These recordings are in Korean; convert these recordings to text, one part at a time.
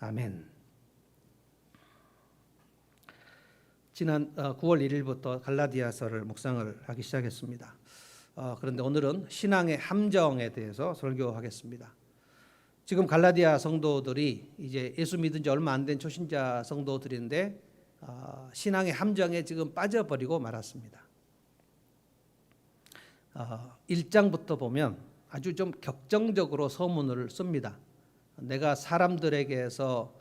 아멘. 지난 9월 1일부터 갈라디아서를 묵상을 하기 시작했습니다. 그런데 오늘은 신앙의 함정에 대해서 설교하겠습니다. 지금 갈라디아 성도들이 이제 예수 믿은 지 얼마 안 된 초신자 성도들인데 신앙의 함정에 지금 빠져버리고 말았습니다. 1장부터 보면 아주 좀 격정적으로 서문을 씁니다. 내가 사람들에게서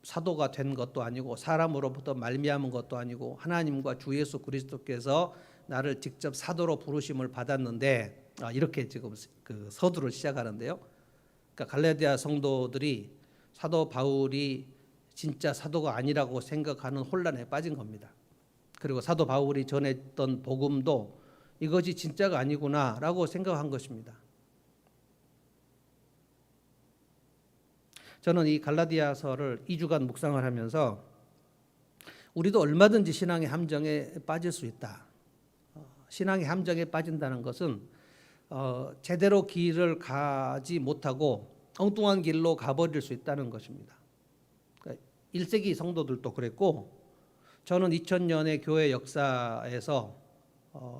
사도가 된 것도 아니고 사람으로부터 말미암은 것도 아니고 하나님과 주 예수 그리스도께서 나를 직접 사도로 부르심을 받았는데 이렇게 지금 그 서두를 시작하는데요. 그러니까 갈라디아 성도들이 사도 바울이 진짜 사도가 아니라고 생각하는 혼란에 빠진 겁니다. 그리고 사도 바울이 전했던 복음도 이것이 진짜가 아니구나라고 생각한 것입니다. 저는 이 갈라디아서를 2주간 묵상을 하면서 우리도 얼마든지 신앙의 함정에 빠질 수 있다. 신앙의 함정에 빠진다는 것은 제대로 길을 가지 못하고 엉뚱한 길로 가버릴 수 있다는 것입니다. 그러니까 1세기 성도들도 그랬고 저는 2000년의 교회 역사에서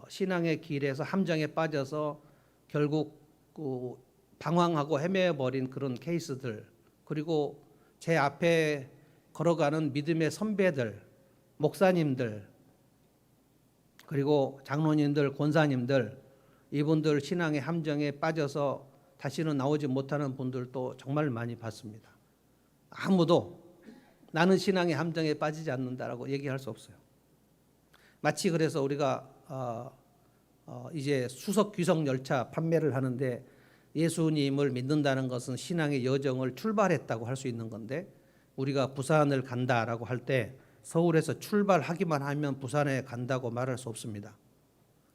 신앙의 길에서 함정에 빠져서 결국 방황하고 헤매버린 그런 케이스들, 그리고 제 앞에 걸어가는 믿음의 선배들, 목사님들, 그리고 장로님들, 권사님들, 이분들 신앙의 함정에 빠져서 다시는 나오지 못하는 분들도 정말 많이 봤습니다. 아무도 나는 신앙의 함정에 빠지지 않는다라고 얘기할 수 없어요. 마치 그래서 우리가 이제 수석 귀성 열차 판매를 하는데 예수님을 믿는다는 것은 신앙의 여정을 출발했다고 할 수 있는 건데, 우리가 부산을 간다라고 할 때 서울에서 출발하기만 하면 부산에 간다고 말할 수 없습니다.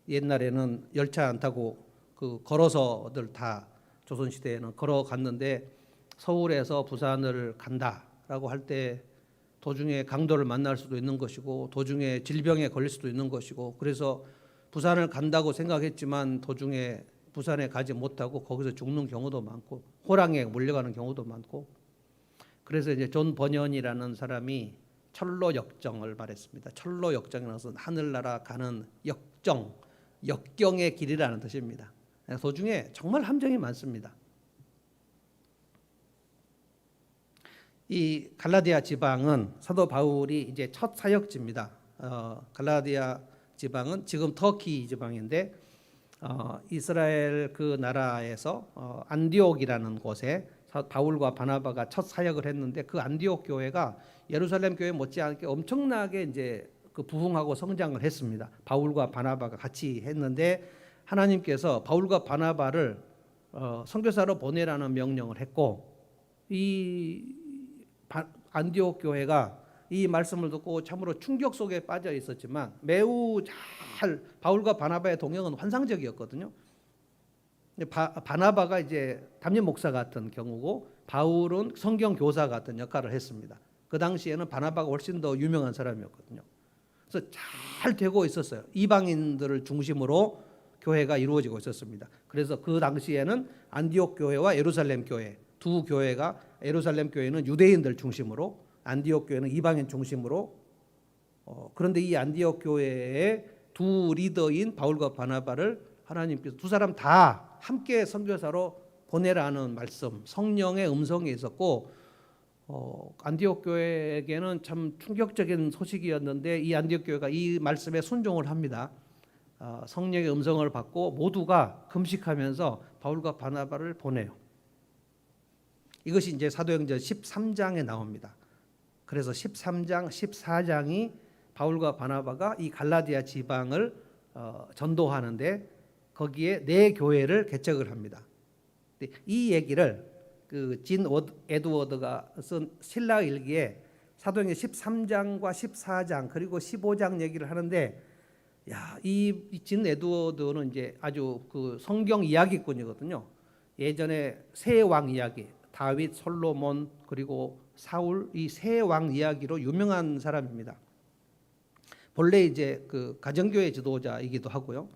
옛날에는 열차 안 타고 걸어서들 다 조선시대에는 걸어갔는데 서울에서 부산을 간다라고 할 때 도중에 강도를 만날 수도 있는 것이고 도중에 질병에 걸릴 수도 있는 것이고, 그래서 부산을 간다고 생각했지만 도중에 부산에 가지 못하고 거기서 죽는 경우도 많고 호랑이에 몰려가는 경우도 많고, 그래서 이제 존 버년이라는 사람이 철로 역정을 말했습니다. 철로 역정이라는 것은 하늘나라 가는 역정, 역경의 길이라는 뜻입니다. 도중에 정말 함정이 많습니다. 이 갈라디아 지방은 사도 바울이 이제 첫 사역지입니다. 갈라디아 지방은 지금 터키 지방인데 이스라엘 그 나라에서 안디옥이라는 곳에 바울과 바나바가 첫 사역을 했는데, 그 안디옥 교회가 예루살렘 교회 못지않게 엄청나게 이제 부흥하고 성장을 했습니다. 바울과 바나바가 같이 했는데 하나님께서 바울과 바나바를 선교사로 보내라는 명령을 했고, 이 안디옥 교회가 이 말씀을 듣고 참으로 충격 속에 빠져 있었지만 매우 잘 바울과 바나바의 동행은 환상적이었거든요. 바나바가 이제 담임 목사 같은 경우고 바울은 성경 교사 같은 역할을 했습니다. 그 당시에는 바나바가 훨씬 더 유명한 사람이었거든요. 그래서 잘 되고 있었어요. 이방인들을 중심으로 교회가 이루어지고 있었습니다. 그래서 그 당시에는 안디옥 교회와 예루살렘 교회 두 교회가, 예루살렘 교회는 유대인들 중심으로, 안디옥 교회는 이방인 중심으로, 그런데 이 안디옥 교회의 두 리더인 바울과 바나바를 하나님께서 두 사람 다 함께 선교사로 보내라는 말씀, 성령의 음성이 있었고, 안디옥 교회에게는 참 충격적인 소식이었는데 이 안디옥 교회가 이 말씀에 순종을 합니다. 성령의 음성을 받고 모두가 금식하면서 바울과 바나바를 보내요. 이것이 이제 사도행전 13장에 나옵니다. 그래서 13장, 14장이 바울과 바나바가 이 갈라디아 지방을 전도하는데 거기에 네 교회를 개척을 합니다. 이 얘기를 진 에드워드가 쓴 신라 일기에 사도행전 13장과 14장 그리고 15장 얘기를 하는데, 이 진 에드워드는 이제 아주 성경 이야기꾼이거든요. 예전에 세 왕 이야기, 다윗, 솔로몬 그리고 사울, 이 세 왕 이야기로 유명한 사람입니다. 본래 이제 가정교회 지도자이기도 하고요.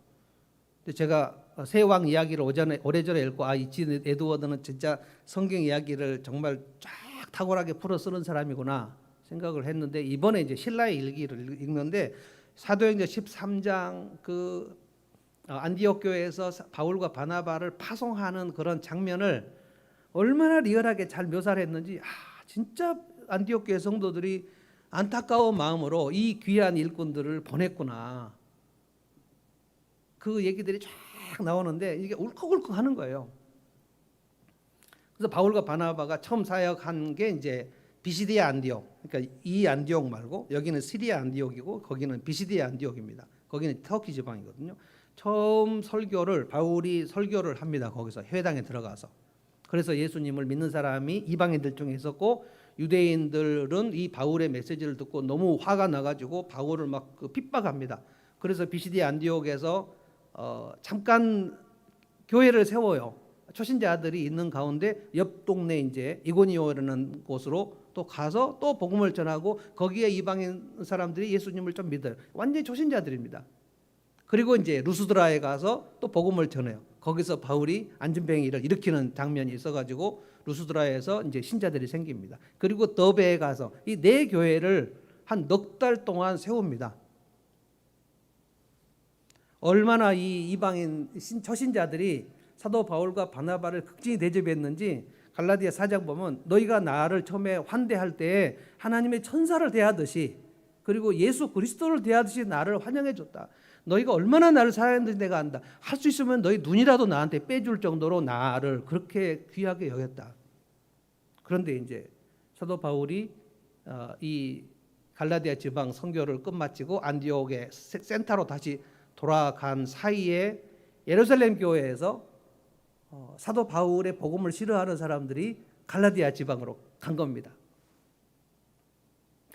제가 세 왕 이야기를 오래전에 읽고 이 진 에드워드는 진짜 성경 이야기를 정말 쫙 탁월하게 풀어 쓰는 사람이구나 생각을 했는데, 이번에 이제 신라의 일기를 읽는데 사도행전 13장 안디옥 교회에서 바울과 바나바를 파송하는 그런 장면을 얼마나 리얼하게 잘 묘사를 했는지, 진짜 안디옥 교회 성도들이 안타까운 마음으로 이 귀한 일꾼들을 보냈구나, 그 얘기들이 쫙 나오는데 이게 울컥울컥 하는 거예요. 그래서 바울과 바나바가 처음 사역한 게 이제 비시디아 안디옥, 그러니까 이 안디옥 말고 여기는 시리아 안디옥이고 거기는 비시디아 안디옥입니다. 거기는 터키 지방이거든요. 처음 바울이 설교를 합니다. 거기서 회당에 들어가서. 그래서 예수님을 믿는 사람이 이방인들 중에 있었고, 유대인들은 이 바울의 메시지를 듣고 너무 화가 나가지고 바울을 막 핍박합니다. 그래서 비시디아 안디옥에서 잠깐 교회를 세워요. 초신자들이 있는 가운데 옆 동네 이제 이고니오라는 곳으로 또 가서 또 복음을 전하고, 거기에 이방인 사람들이 예수님을 좀 믿어요. 완전히 초신자들입니다. 그리고 이제 루스드라에 가서 또 복음을 전해요. 거기서 바울이 안진뱅이를 일으키는 장면이 있어가지고 루스드라에서 이제 신자들이 생깁니다. 그리고 더베에 가서 이 네 교회를 한 넉 달 동안 세웁니다. 얼마나 이 이방인 초신자들이 사도 바울과 바나바를 극진히 대접했는지 갈라디아 4장 보면, 너희가 나를 처음에 환대할 때 하나님의 천사를 대하듯이, 그리고 예수 그리스도를 대하듯이 나를 환영해 줬다. 너희가 얼마나 나를 사랑했는지 내가 안다. 할 수 있으면 너희 눈이라도 나한테 빼줄 정도로 나를 그렇게 귀하게 여겼다. 그런데 이제 사도 바울이 이 갈라디아 지방 선교를 끝마치고 안디옥의 센터로 다시 돌아간 사이에 예루살렘 교회에서 사도 바울의 복음을 싫어하는 사람들이 갈라디아 지방으로 간 겁니다.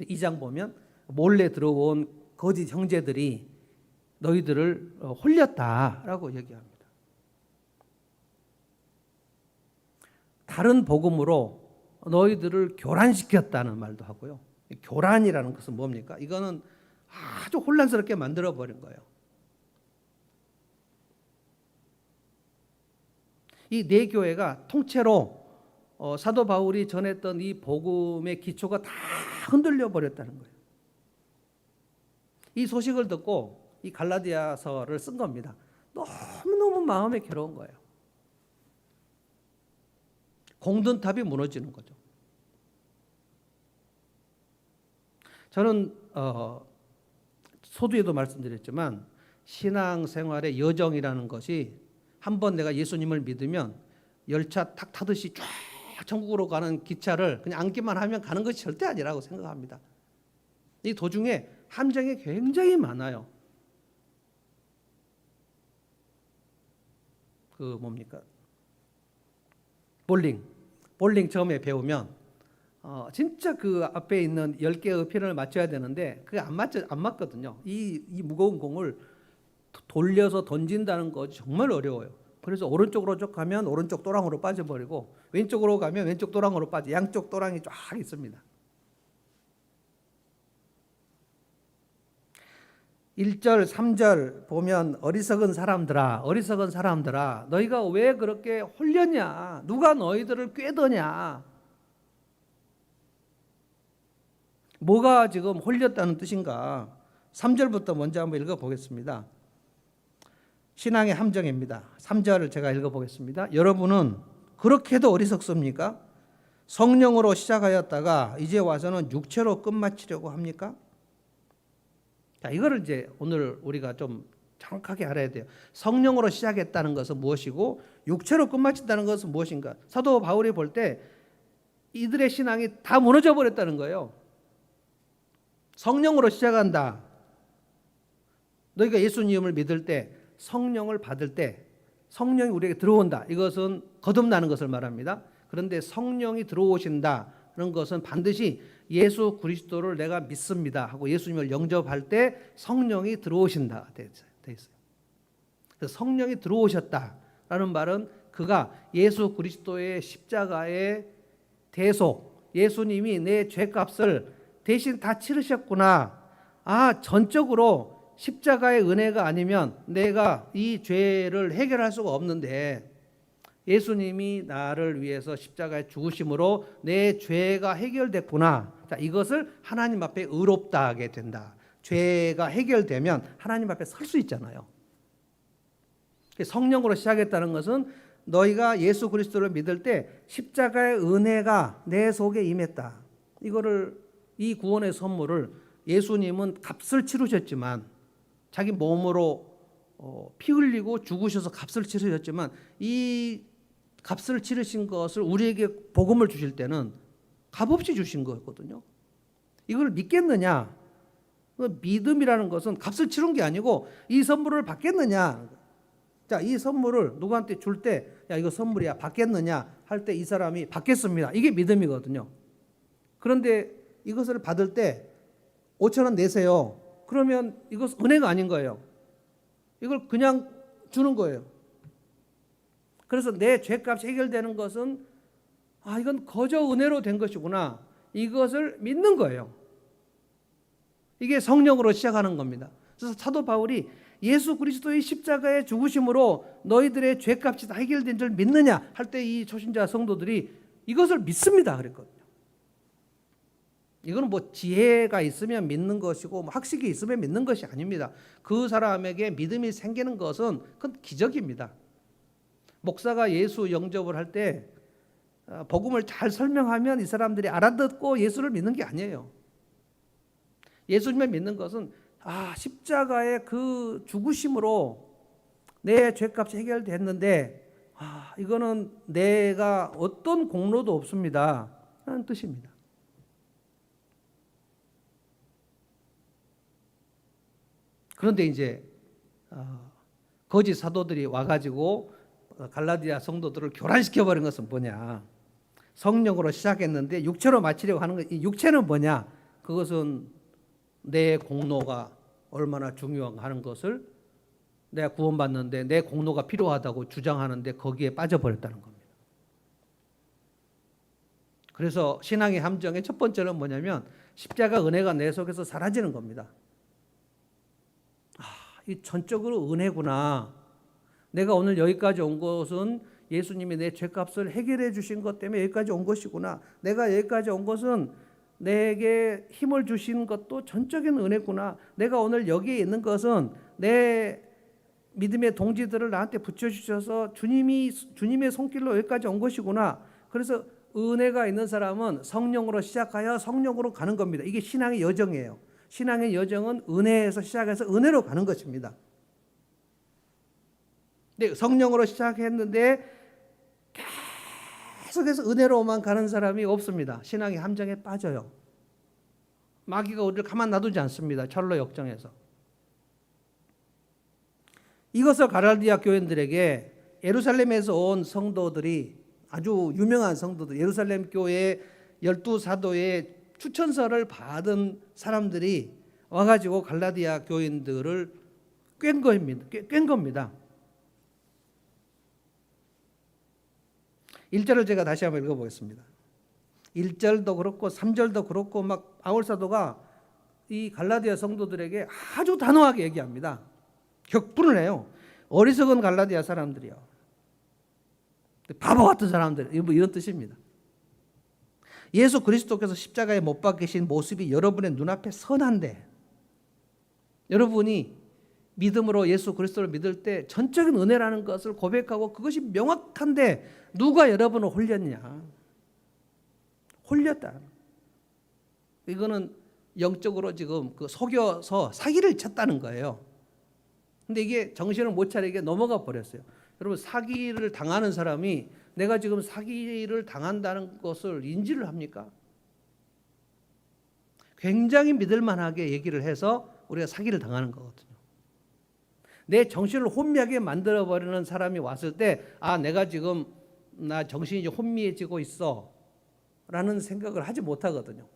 이 장 보면 몰래 들어온 거짓 형제들이 너희들을 홀렸다라고 얘기합니다. 다른 복음으로 너희들을 교란시켰다는 말도 하고요. 교란이라는 것은 뭡니까? 이거는 아주 혼란스럽게 만들어버린 거예요. 이 네 교회가 통째로 사도 바울이 전했던 이 복음의 기초가 다 흔들려 버렸다는 거예요. 이 소식을 듣고 이 갈라디아서를 쓴 겁니다. 너무너무 마음에 괴로운 거예요. 공든탑이 무너지는 거죠. 저는 소두에도 말씀드렸지만 신앙생활의 여정이라는 것이, 한번 내가 예수님을 믿으면 열차 탁 타듯이 쫙 천국으로 가는 기차를 그냥 앉기만 하면 가는 것이 절대 아니라고 생각합니다. 이 도중에 함정이 굉장히 많아요. 뭡니까? 볼링 처음에 배우면 진짜 그 앞에 있는 10개의 핀을 맞춰야 되는데 그게 안 맞거든요. 이 무거운 공을 돌려서 던진다는 것이 정말 어려워요. 그래서 오른쪽으로 쭉 가면 오른쪽 또랑으로 빠져버리고, 왼쪽으로 가면 왼쪽 또랑으로 빠져, 양쪽 또랑이 쫙 있습니다. 1절 3절 보면 어리석은 사람들아 너희가 왜 그렇게 홀렸냐, 누가 너희들을 꾀더냐, 뭐가 지금 홀렸다는 뜻인가. 3절부터 먼저 한번 읽어보겠습니다. 신앙의 함정입니다. 3절을 제가 읽어보겠습니다. 여러분은 그렇게도 어리석습니까? 성령으로 시작하였다가 이제 와서는 육체로 끝마치려고 합니까? 자, 이거를 이제 오늘 우리가 좀 정확하게 알아야 돼요. 성령으로 시작했다는 것은 무엇이고 육체로 끝마친다는 것은 무엇인가. 사도 바울이 볼 때 이들의 신앙이 다 무너져 버렸다는 거예요. 성령으로 시작한다. 너희가 예수님을 믿을 때, 성령을 받을 때 성령이 우리에게 들어온다. 이것은 거듭나는 것을 말합니다. 그런데 성령이 들어오신다는 것은 반드시 예수 그리스도를 내가 믿습니다 하고 예수님을 영접할 때 성령이 들어오신다 돼 있어요. 그래서 성령이 들어오셨다라는 말은 그가 예수 그리스도의 십자가의 대속, 예수님이 내 죄값을 대신 다 치르셨구나. 전적으로 십자가의 은혜가 아니면 내가 이 죄를 해결할 수가 없는데 예수님이 나를 위해서 십자가에 죽으심으로 내 죄가 해결됐구나. 자, 이것을 하나님 앞에 의롭다 하게 된다. 죄가 해결되면 하나님 앞에 설 수 있잖아요. 성령으로 시작했다는 것은 너희가 예수 그리스도를 믿을 때 십자가의 은혜가 내 속에 임했다. 이 구원의 선물을 예수님은 값을 치르셨지만 자기 몸으로 피 흘리고 죽으셔서 값을 치르셨지만 이 값을 치르신 것을 우리에게 복음을 주실 때는 값없이 주신 거였거든요. 이걸 믿겠느냐? 믿음이라는 것은 값을 치른 게 아니고 이 선물을 받겠느냐? 자, 이 선물을 누구한테 줄 때 야, 이거 선물이야, 받겠느냐 할 때 이 사람이 받겠습니다. 이게 믿음이거든요. 그런데 이것을 받을 때 5,000원 내세요. 그러면 이것 은혜가 아닌 거예요. 이걸 그냥 주는 거예요. 그래서 내 죄값이 해결되는 것은 이건 거저 은혜로 된 것이구나. 이것을 믿는 거예요. 이게 성령으로 시작하는 겁니다. 그래서 사도 바울이 예수 그리스도의 십자가의 죽으심으로 너희들의 죄값이 다 해결된 줄 믿느냐 할 때 이 초신자 성도들이 이것을 믿습니다 그랬거든요. 이거는 뭐 지혜가 있으면 믿는 것이고 뭐 학식이 있으면 믿는 것이 아닙니다. 그 사람에게 믿음이 생기는 것은 그건 기적입니다. 목사가 예수 영접을 할 때 복음을 잘 설명하면 이 사람들이 알아듣고 예수를 믿는 게 아니에요. 예수님을 믿는 것은 십자가의 그 죽으심으로 내 죄값이 해결됐는데 이거는 내가 어떤 공로도 없습니다 라는 뜻입니다. 그런데 이제 거짓 사도들이 와가지고 갈라디아 성도들을 교란시켜버린 것은 뭐냐? 성령으로 시작했는데 육체로 마치려고 하는 것. 이 육체는 뭐냐? 그것은 내 공로가 얼마나 중요한가 하는 것을 내가 구원받는데 내 공로가 필요하다고 주장하는데 거기에 빠져버렸다는 겁니다. 그래서 신앙의 함정의 첫 번째는 뭐냐면 십자가 은혜가 내 속에서 사라지는 겁니다. 이 전적으로 은혜구나. 내가 오늘 여기까지 온 것은 예수님이 내 죄값을 해결해 주신 것 때문에 여기까지 온 것이구나. 내가 여기까지 온 것은 내게 힘을 주신 것도 전적인 은혜구나. 내가 오늘 여기에 있는 것은 내 믿음의 동지들을 나한테 붙여주셔서 주님의 손길로 여기까지 온 것이구나. 그래서 은혜가 있는 사람은 성령으로 시작하여 성령으로 가는 겁니다. 이게 신앙의 여정이에요. 신앙의 여정은 은혜에서 시작해서 은혜로 가는 것입니다. 근데 성령으로 시작했는데 계속해서 은혜로만 가는 사람이 없습니다. 신앙의 함정에 빠져요. 마귀가 우리를 가만 놔두지 않습니다. 철로 역정해서. 이것을 갈라디아 교인들에게 예루살렘에서 온 성도들이 아주 유명한 성도들, 예루살렘 교회 12사도의 추천서를 받은 사람들이 와가지고 갈라디아 교인들을 꿰n 겁니다. 1절을 제가 다시 한번 읽어보겠습니다. 1절도 그렇고 3절도 그렇고 막 바울사도가 이 갈라디아 성도들에게 아주 단호하게 얘기합니다. 격분을 해요. 어리석은 갈라디아 사람들이요. 바보 같은 사람들, 이런 뜻입니다. 예수 그리스도께서 십자가에 못 박히신 모습이 여러분의 눈앞에 선한데 여러분이 믿음으로 예수 그리스도를 믿을 때 전적인 은혜라는 것을 고백하고 그것이 명확한데 누가 여러분을 홀렸냐? 홀렸다. 이거는 영적으로 지금 속여서 사기를 쳤다는 거예요. 근데 이게 정신을 못 차리게 넘어가 버렸어요. 여러분, 사기를 당하는 사람이 내가 지금 사기를 당한다는 것을 인지를 합니까? 굉장히 믿을 만하게 얘기를 해서 우리가 사기를 당하는 거거든요. 내 정신을 혼미하게 만들어버리는 사람이 왔을 때 내가 지금 나 정신이 혼미해지고 있어 라는 생각을 하지 못하거든요.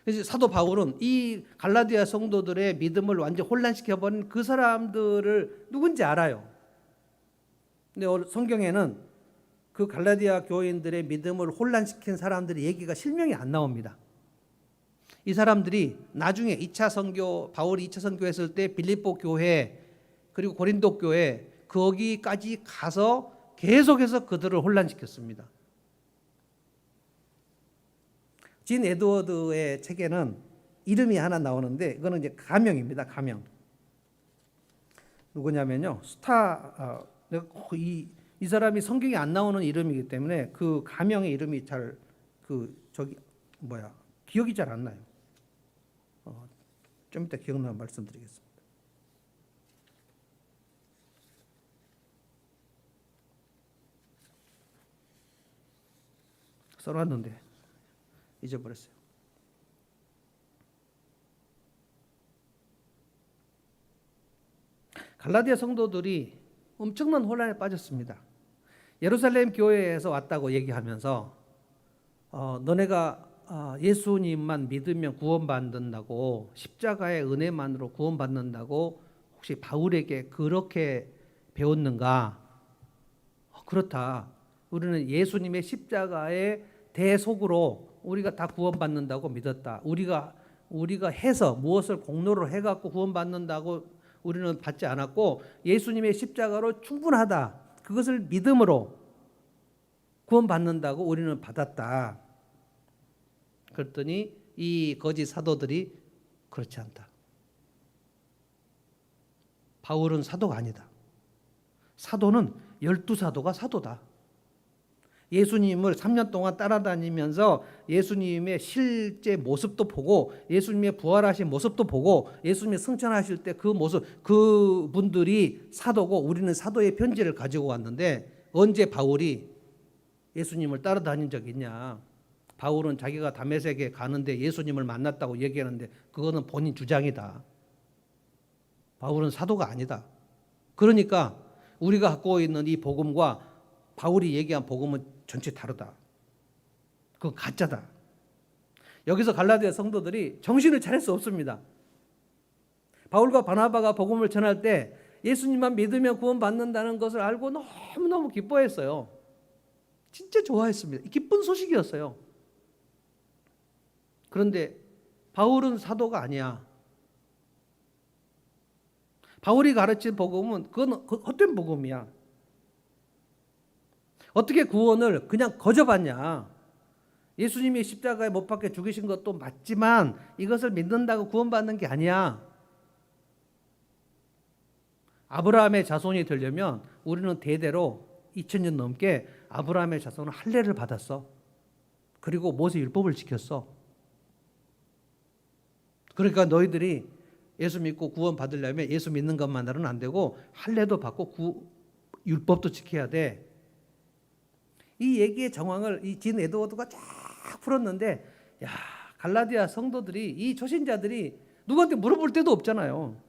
그래서 사도 바울은 이 갈라디아 성도들의 믿음을 완전 혼란시켜버린 그 사람들을 누군지 알아요. 근데 성경에는 그 갈라디아 교인들의 믿음을 혼란시킨 사람들의 얘기가 실명이 안 나옵니다. 이 사람들이 나중에 바울이 2차 선교했을 때 빌립보 교회 그리고 고린도 교회 거기까지 가서 계속해서 그들을 혼란시켰습니다. 진 에드워드의 책에는 이름이 하나 나오는데 이거는 이제 가명입니다. 가명. 누구냐면요. 이 사람이 성경에 안 나오는 이름이기 때문에 그 가명의 이름이 잘 기억이 잘 안 나요. 좀 이따 기억나면 말씀드리겠습니다. 써놨는데 잊어버렸어요. 갈라디아 성도들이 엄청난 혼란에 빠졌습니다. 예루살렘 교회에서 왔다고 얘기하면서 너네가 예수님만 믿으면 구원받는다고, 십자가의 은혜만으로 구원받는다고 혹시 바울에게 그렇게 배웠는가? 그렇다. 우리는 예수님의 십자가의 대속으로 우리가 다 구원받는다고 믿었다. 우리가 해서 무엇을 공로로 해갖고 구원받는다고 우리는 받지 않았고, 예수님의 십자가로 충분하다. 그것을 믿음으로 구원받는다고 우리는 받았다. 그랬더니 이 거짓 사도들이 그렇지 않다. 바울은 사도가 아니다. 사도는 12사도가 사도다. 예수님을 3년 동안 따라다니면서 예수님의 실제 모습도 보고, 예수님의 부활하신 모습도 보고, 예수님이 승천하실 때 그 모습, 그분들이 사도고 우리는 사도의 편지를 가지고 왔는데, 언제 바울이 예수님을 따라다닌 적이 있냐? 바울은 자기가 다메섹에 가는데 예수님을 만났다고 얘기하는데 그거는 본인 주장이다. 바울은 사도가 아니다. 그러니까 우리가 갖고 있는 이 복음과 바울이 얘기한 복음은 전체 다르다. 그건 가짜다. 여기서 갈라디아 성도들이 정신을 차릴 수 없습니다. 바울과 바나바가 복음을 전할 때 예수님만 믿으면 구원받는다는 것을 알고 너무너무 기뻐했어요. 진짜 좋아했습니다. 기쁜 소식이었어요. 그런데 바울은 사도가 아니야. 바울이 가르친 복음은 그건 헛된 복음이야. 어떻게 구원을 그냥 거저받냐? 예수님이 십자가에 못 박혀 죽으신 것도 맞지만 이것을 믿는다고 구원받는 게 아니야. 아브라함의 자손이 되려면 우리는 대대로 2000년 넘게 아브라함의 자손은 할례를 받았어. 그리고 모세 율법을 지켰어. 그러니까 너희들이 예수 믿고 구원 받으려면 예수 믿는 것만으로는 안 되고 할례도 받고 율법도 지켜야 돼. 이 얘기의 정황을 이 진 에드워드가 쫙 풀었는데, 야, 갈라디아 성도들이, 이 초신자들이 누구한테 물어볼 데도 없잖아요.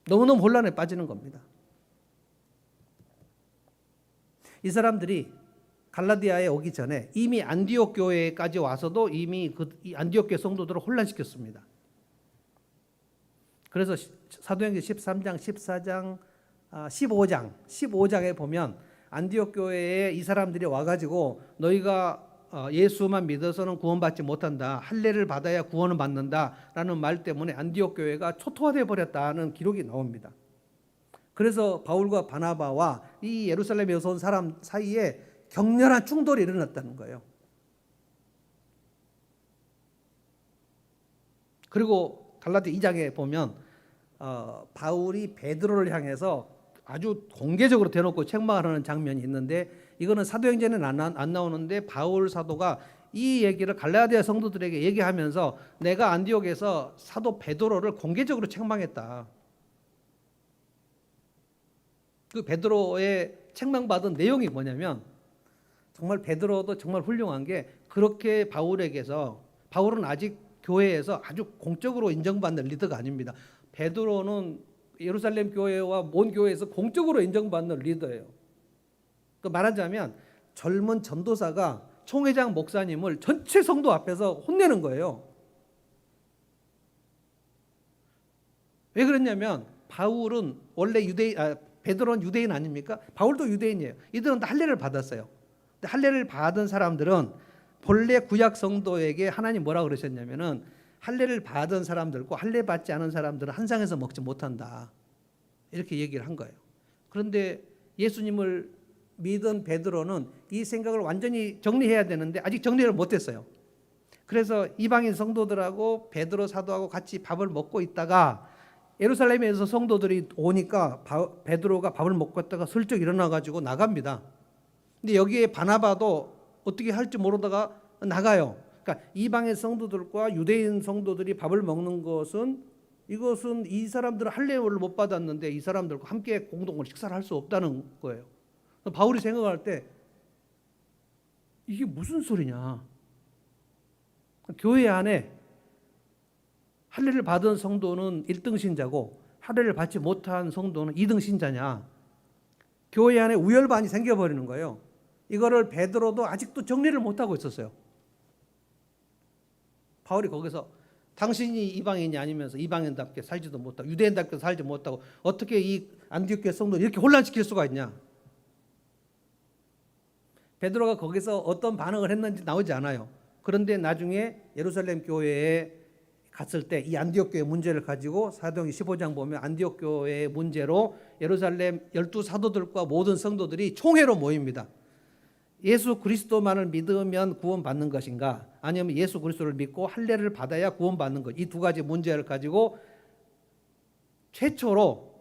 너무너무 혼란에 빠지는 겁니다. 이 사람들이 갈라디아에 오기 전에 이미 안디옥 교회까지 와서도 이미 이 안디옥 교회 성도들을 혼란시켰습니다. 그래서 사도행전 13장, 14장, 15장에 보면 안디옥 교회에 이 사람들이 와가지고 너희가 예수만 믿어서는 구원받지 못한다. 할례를 받아야 구원을 받는다라는 말 때문에 안디옥 교회가 초토화되어 버렸다는 기록이 나옵니다. 그래서 바울과 바나바와 이 예루살렘에서 온 사람 사이에 격렬한 충돌이 일어났다는 거예요. 그리고 갈라디아 2장에 보면 바울이 베드로를 향해서 아주 공개적으로 대놓고 책망을 하는 장면이 있는데, 이거는 사도행전에는 안 나오는데 바울 사도가 이 얘기를 갈라디아 성도들에게 얘기하면서 내가 안디옥에서 사도 베드로를 공개적으로 책망했다. 그 베드로의 책망받은 내용이 뭐냐면, 정말 베드로도 정말 훌륭한 게, 그렇게 바울에게서, 바울은 아직 교회에서 아주 공적으로 인정받는 리더가 아닙니다. 베드로는 예루살렘 교회와 온 교회에서 공적으로 인정받는 리더예요. 그 말하자면 젊은 전도사가 총회장 목사님을 전체 성도 앞에서 혼내는 거예요. 왜 그랬냐면 바울은 원래 베드로는 유대인 아닙니까? 바울도 유대인이에요. 이들은 다 할례를 받았어요. 근데 할례를 받은 사람들은 본래 구약 성도에게 하나님 뭐라고 그러셨냐면은 할례를 받은 사람들과 할례 받지 않은 사람들은 한 상에서 먹지 못한다. 이렇게 얘기를 한 거예요. 그런데 예수님을 믿은 베드로는 이 생각을 완전히 정리해야 되는데 아직 정리를 못했어요. 그래서 이방인 성도들하고 베드로 사도하고 같이 밥을 먹고 있다가 예루살렘에서 성도들이 오니까 베드로가 밥을 먹고 있다가 슬쩍 일어나가지고 나갑니다. 근데 여기에 바나바도 어떻게 할지 모르다가 나가요. 그러니까 이방인 성도들과 유대인 성도들이 밥을 먹는 것은 이것은 이 사람들은 할례를 못 받았는데 이 사람들과 함께 공동으로 식사를 할 수 없다는 거예요. 바울이 생각할 때 이게 무슨 소리냐? 교회 안에 할례를 받은 성도는 1등 신자고 할례를 받지 못한 성도는 2등 신자냐? 교회 안에 우열반이 생겨버리는 거예요. 이거를 베드로도 아직도 정리를 못하고 있었어요. 바울이 거기서 당신이 이방인이 아니면서 이방인답게 살지도 못하고 유대인답게 살지 못하고 어떻게 이 안디옥 성도를 이렇게 혼란시킬 수가 있냐? 베드로가 거기서 어떤 반응을 했는지 나오지 않아요. 그런데 나중에 예루살렘 교회에 갔을 때 이 안디옥 교회 문제를 가지고 사도행전 15장 보면 안디옥 교회의 문제로 예루살렘 12사도들과 모든 성도들이 총회로 모입니다. 예수 그리스도만을 믿으면 구원받는 것인가? 아니면 예수 그리스도를 믿고 할례를 받아야 구원받는 것? 이 두 가지 문제를 가지고 최초로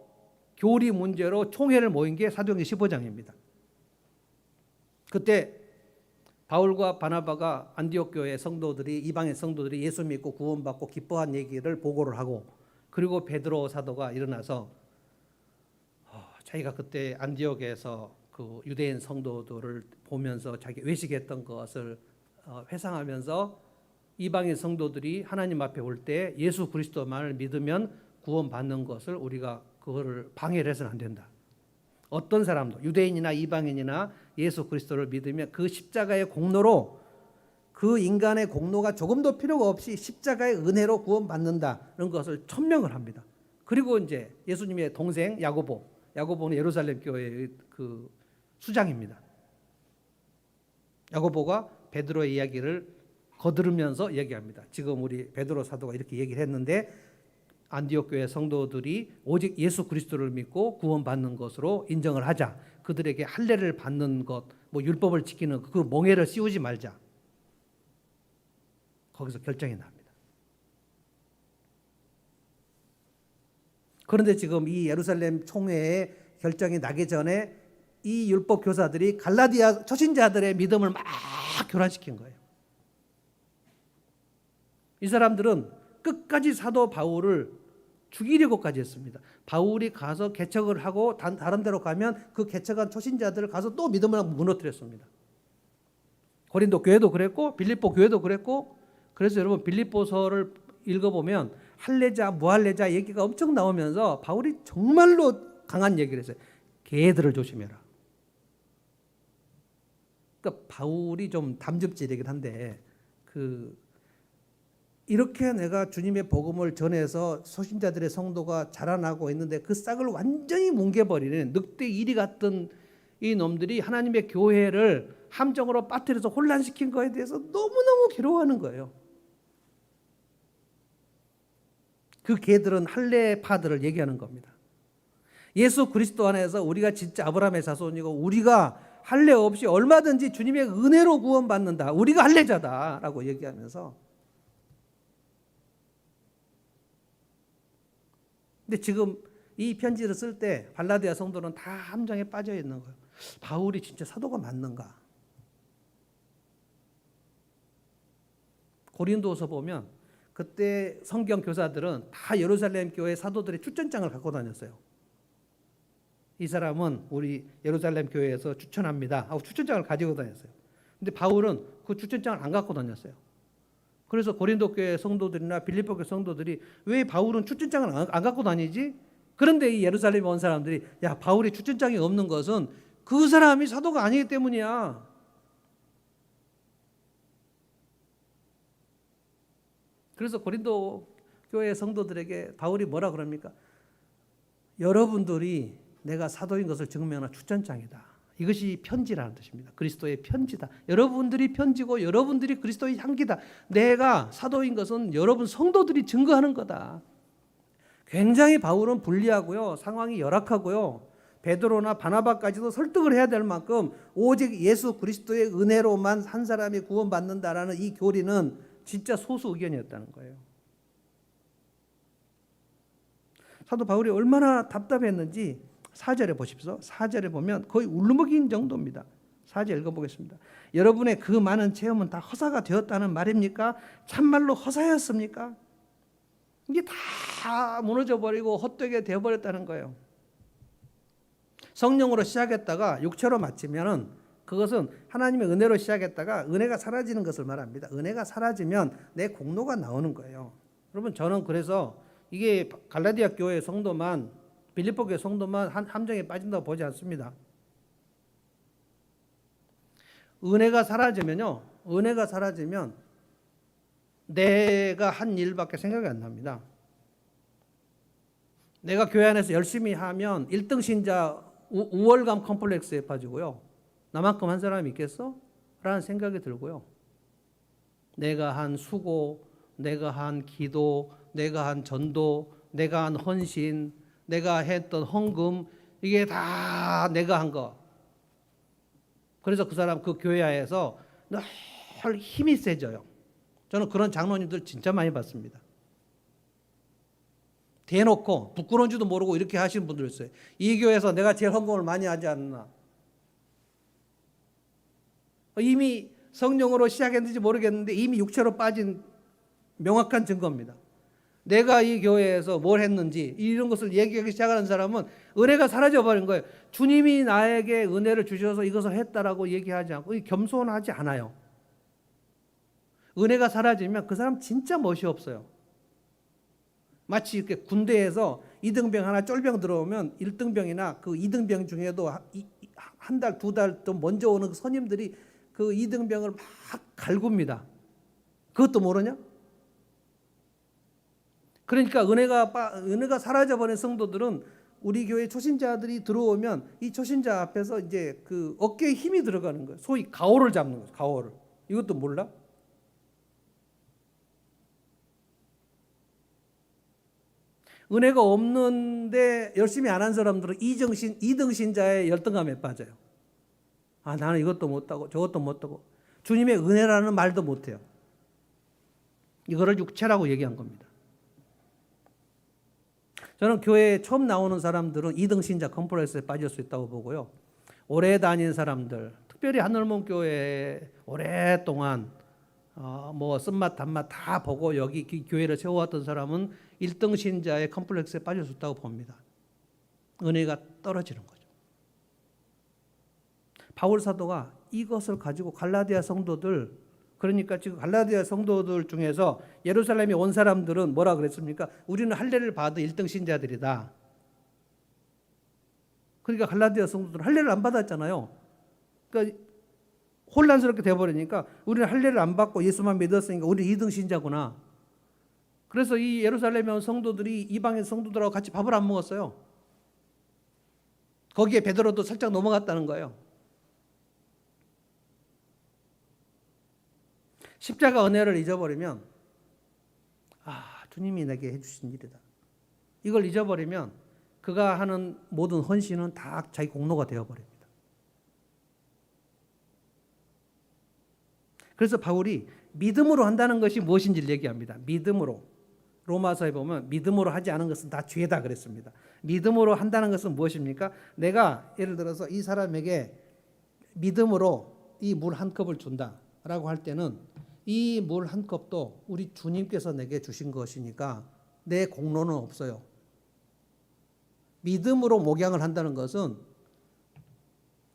교리 문제로 총회를 모인 게 사도행전 15장입니다. 그때 바울과 바나바가 안디옥 교회 성도들이 이방의 성도들이 예수 믿고 구원받고 기뻐한 얘기를 보고를 하고 그리고 베드로 사도가 일어나서 자기가 그때 안디옥에서 그 유대인 성도들을 보면서 자기 외식했던 것을 회상하면서 이방인 성도들이 하나님 앞에 올 때 예수 그리스도만을 믿으면 구원받는 것을 우리가 그거를 방해를 해서는 안 된다. 어떤 사람도 유대인이나 이방인이나 예수 그리스도를 믿으면 그 십자가의 공로로 그 인간의 공로가 조금도 필요가 없이 십자가의 은혜로 구원받는다는 것을 천명을 합니다. 그리고 이제 예수님의 동생 야고보는 예루살렘 교회의 그 수장입니다. 야고보가 베드로의 이야기를 거들으면서 얘기합니다. 지금 우리 베드로 사도가 이렇게 얘기를 했는데 안디옥 교회 성도들이 오직 예수 그리스도를 믿고 구원받는 것으로 인정을 하자. 그들에게 할례를 받는 것, 뭐 율법을 지키는 그 멍에를 씌우지 말자. 거기서 결정이 납니다. 그런데 지금 이 예루살렘 총회의 결정이 나기 전에 이 율법 교사들이 갈라디아 초신자들의 믿음을 막 교란시킨 거예요. 이 사람들은 끝까지 사도 바울을 죽이려고까지 했습니다. 바울이 가서 개척을 하고 다른 데로 가면 그 개척한 초신자들을 가서 또 믿음을 무너뜨렸습니다. 고린도 교회도 그랬고 빌립보 교회도 그랬고 그래서 여러분 빌립보서를 읽어보면 할례자 무할례자 얘기가 엄청 나오면서 바울이 정말로 강한 얘기를 했어요. 개들을 조심해라. 그러니까 바울이 좀 담즙질이긴 한데 이렇게 내가 주님의 복음을 전해서 소신자들의 성도가 자라나고 있는데 그 싹을 완전히 뭉개버리는 늑대 이리 같은 이 놈들이 하나님의 교회를 함정으로 빠뜨려서 혼란시킨 거에 대해서 너무너무 괴로워하는 거예요. 그 개들은 할례파들을 얘기하는 겁니다. 예수 그리스도 안에서 우리가 진짜 아브라함의 자손이고 우리가 할례 없이 얼마든지 주님의 은혜로 구원받는다. 우리가 할례자다라고 얘기하면서 근데 지금 이 편지를 쓸 때 갈라디아 성도는 다 함정에 빠져 있는 거예요. 바울이 진짜 사도가 맞는가? 고린도서 보면 그때 성경 교사들은 다 예루살렘 교회 사도들의 추천장을 갖고 다녔어요. 이 사람은 우리 예루살렘 교회에서 추천합니다 하고 추천장을 가지고 다녔어요. 근데 바울은 그 추천장을 안 갖고 다녔어요. 그래서 고린도 교회 성도들이나 빌립보 교회 성도들이 왜 바울은 추천장을 안 갖고 다니지? 그런데 이 예루살렘에 온 사람들이 야 바울이 추천장이 없는 것은 그 사람이 사도가 아니기 때문이야. 그래서 고린도 교회 성도들에게 바울이 뭐라 그럽니까? 여러분들이 내가 사도인 것을 증명하는 추천장이다. 이것이 편지라는 뜻입니다. 그리스도의 편지다. 여러분들이 편지고 여러분들이 그리스도의 향기다. 내가 사도인 것은 여러분 성도들이 증거하는 거다. 굉장히 바울은 불리하고요. 상황이 열악하고요. 베드로나 바나바까지도 설득을 해야 될 만큼 오직 예수 그리스도의 은혜로만 한 사람이 구원받는다라는 이 교리는 진짜 소수 의견이었다는 거예요. 사도 바울이 얼마나 답답했는지 4절에 보십시오. 4절에 보면 거의 울먹인 정도입니다. 4절 읽어보겠습니다. 여러분의 그 많은 체험은 다 허사가 되었다는 말입니까? 참말로 허사였습니까? 이게 다 무너져버리고 헛되게 되어버렸다는 거예요. 성령으로 시작했다가 육체로 마치면은 그것은 하나님의 은혜로 시작했다가 은혜가 사라지는 것을 말합니다. 은혜가 사라지면 내 공로가 나오는 거예요. 여러분 저는 그래서 이게 갈라디아 교회 성도만 빌립보 교회 성도만 함정에 빠진다고 보지 않습니다. 은혜가 사라지면요. 은혜가 사라지면 내가 한 일밖에 생각이 안 납니다. 내가 교회 안에서 열심히 하면 1등 신자 우월감 컴플렉스에 빠지고요. 나만큼 한 사람이 있겠어? 라는 생각이 들고요. 내가 한 수고, 내가 한 기도, 내가 한 전도, 내가 한 헌신, 내가 했던 헌금, 이게 다 내가 한 거. 그래서 그 사람 그 교회 안에서 늘 힘이 세져요. 저는 그런 장로님들 진짜 많이 봤습니다. 대놓고 부끄러운 줄도 모르고 이렇게 하시는 분들 있어요. 이 교회에서 내가 제일 헌금을 많이 하지 않나. 이미 성령으로 시작했는지 모르겠는데 이미 육체로 빠진 명확한 증거입니다. 내가 이 교회에서 뭘 했는지 이런 것을 얘기하기 시작하는 사람은 은혜가 사라져버린 거예요. 주님이 나에게 은혜를 주셔서 이것을 했다라고 얘기하지 않고 겸손하지 않아요. 은혜가 사라지면 그 사람 진짜 멋이 없어요. 마치 이렇게 군대에서 2등병 하나 쫄병 들어오면 1등병이나 그 2등병 중에도 한 달, 두 달 또 먼저 오는 그 선임들이 그 2등병을 막 갈굽니다. 그것도 모르냐? 그러니까 은혜가 사라져버린 성도들은 우리 교회 초신자들이 들어오면 이 초신자 앞에서 이제 그 어깨에 힘이 들어가는 거예요. 소위 가오를 잡는 거예요. 가오를. 이것도 몰라? 은혜가 없는데 열심히 안 한 사람들은 2등 신자의 열등감에 빠져요. 아, 나는 이것도 못하고 저것도 못하고 주님의 은혜라는 말도 못해요. 이거를 육체라고 얘기한 겁니다. 저는 교회에 처음 나오는 사람들은 2등 신자 컴플렉스에 빠질 수 있다고 보고요. 오래 다닌 사람들, 특별히 한울문 교회에 오랫동안 뭐 쓴맛 단맛 다 보고 여기 교회를 세워왔던 사람은 1등 신자의 컴플렉스에 빠질 수 있다고 봅니다. 은혜가 떨어지는 거죠. 바울 사도가 이것을 가지고 갈라디아 성도들, 그러니까 지금 갈라디아 성도들 중에서 예루살렘에 온 사람들은 뭐라 그랬습니까? 우리는 할례를 받은 1등 신자들이다. 그러니까 갈라디아 성도들은 할례를 안 받았잖아요. 그러니까 혼란스럽게 되어버리니까 우리는 할례를 안 받고 예수만 믿었으니까 우리 2등 신자구나. 그래서 이 예루살렘에 온 성도들이 이방인 성도들하고 같이 밥을 안 먹었어요. 거기에 베드로도 살짝 넘어갔다는 거예요. 십자가 은혜를 잊어버리면 주님이 내게 해주신 일이다. 이걸 잊어버리면 그가 하는 모든 헌신은 다 자기 공로가 되어버립니다. 그래서 바울이 믿음으로 한다는 것이 무엇인지를 얘기합니다. 믿음으로. 로마서에 보면 믿음으로 하지 않은 것은 다 죄다 그랬습니다. 믿음으로 한다는 것은 무엇입니까? 내가 예를 들어서 이 사람에게 믿음으로 이 물 한 컵을 준다라고 할 때는 이 물 한 컵도 우리 주님께서 내게 주신 것이니까 내 공로는 없어요. 믿음으로 목양을 한다는 것은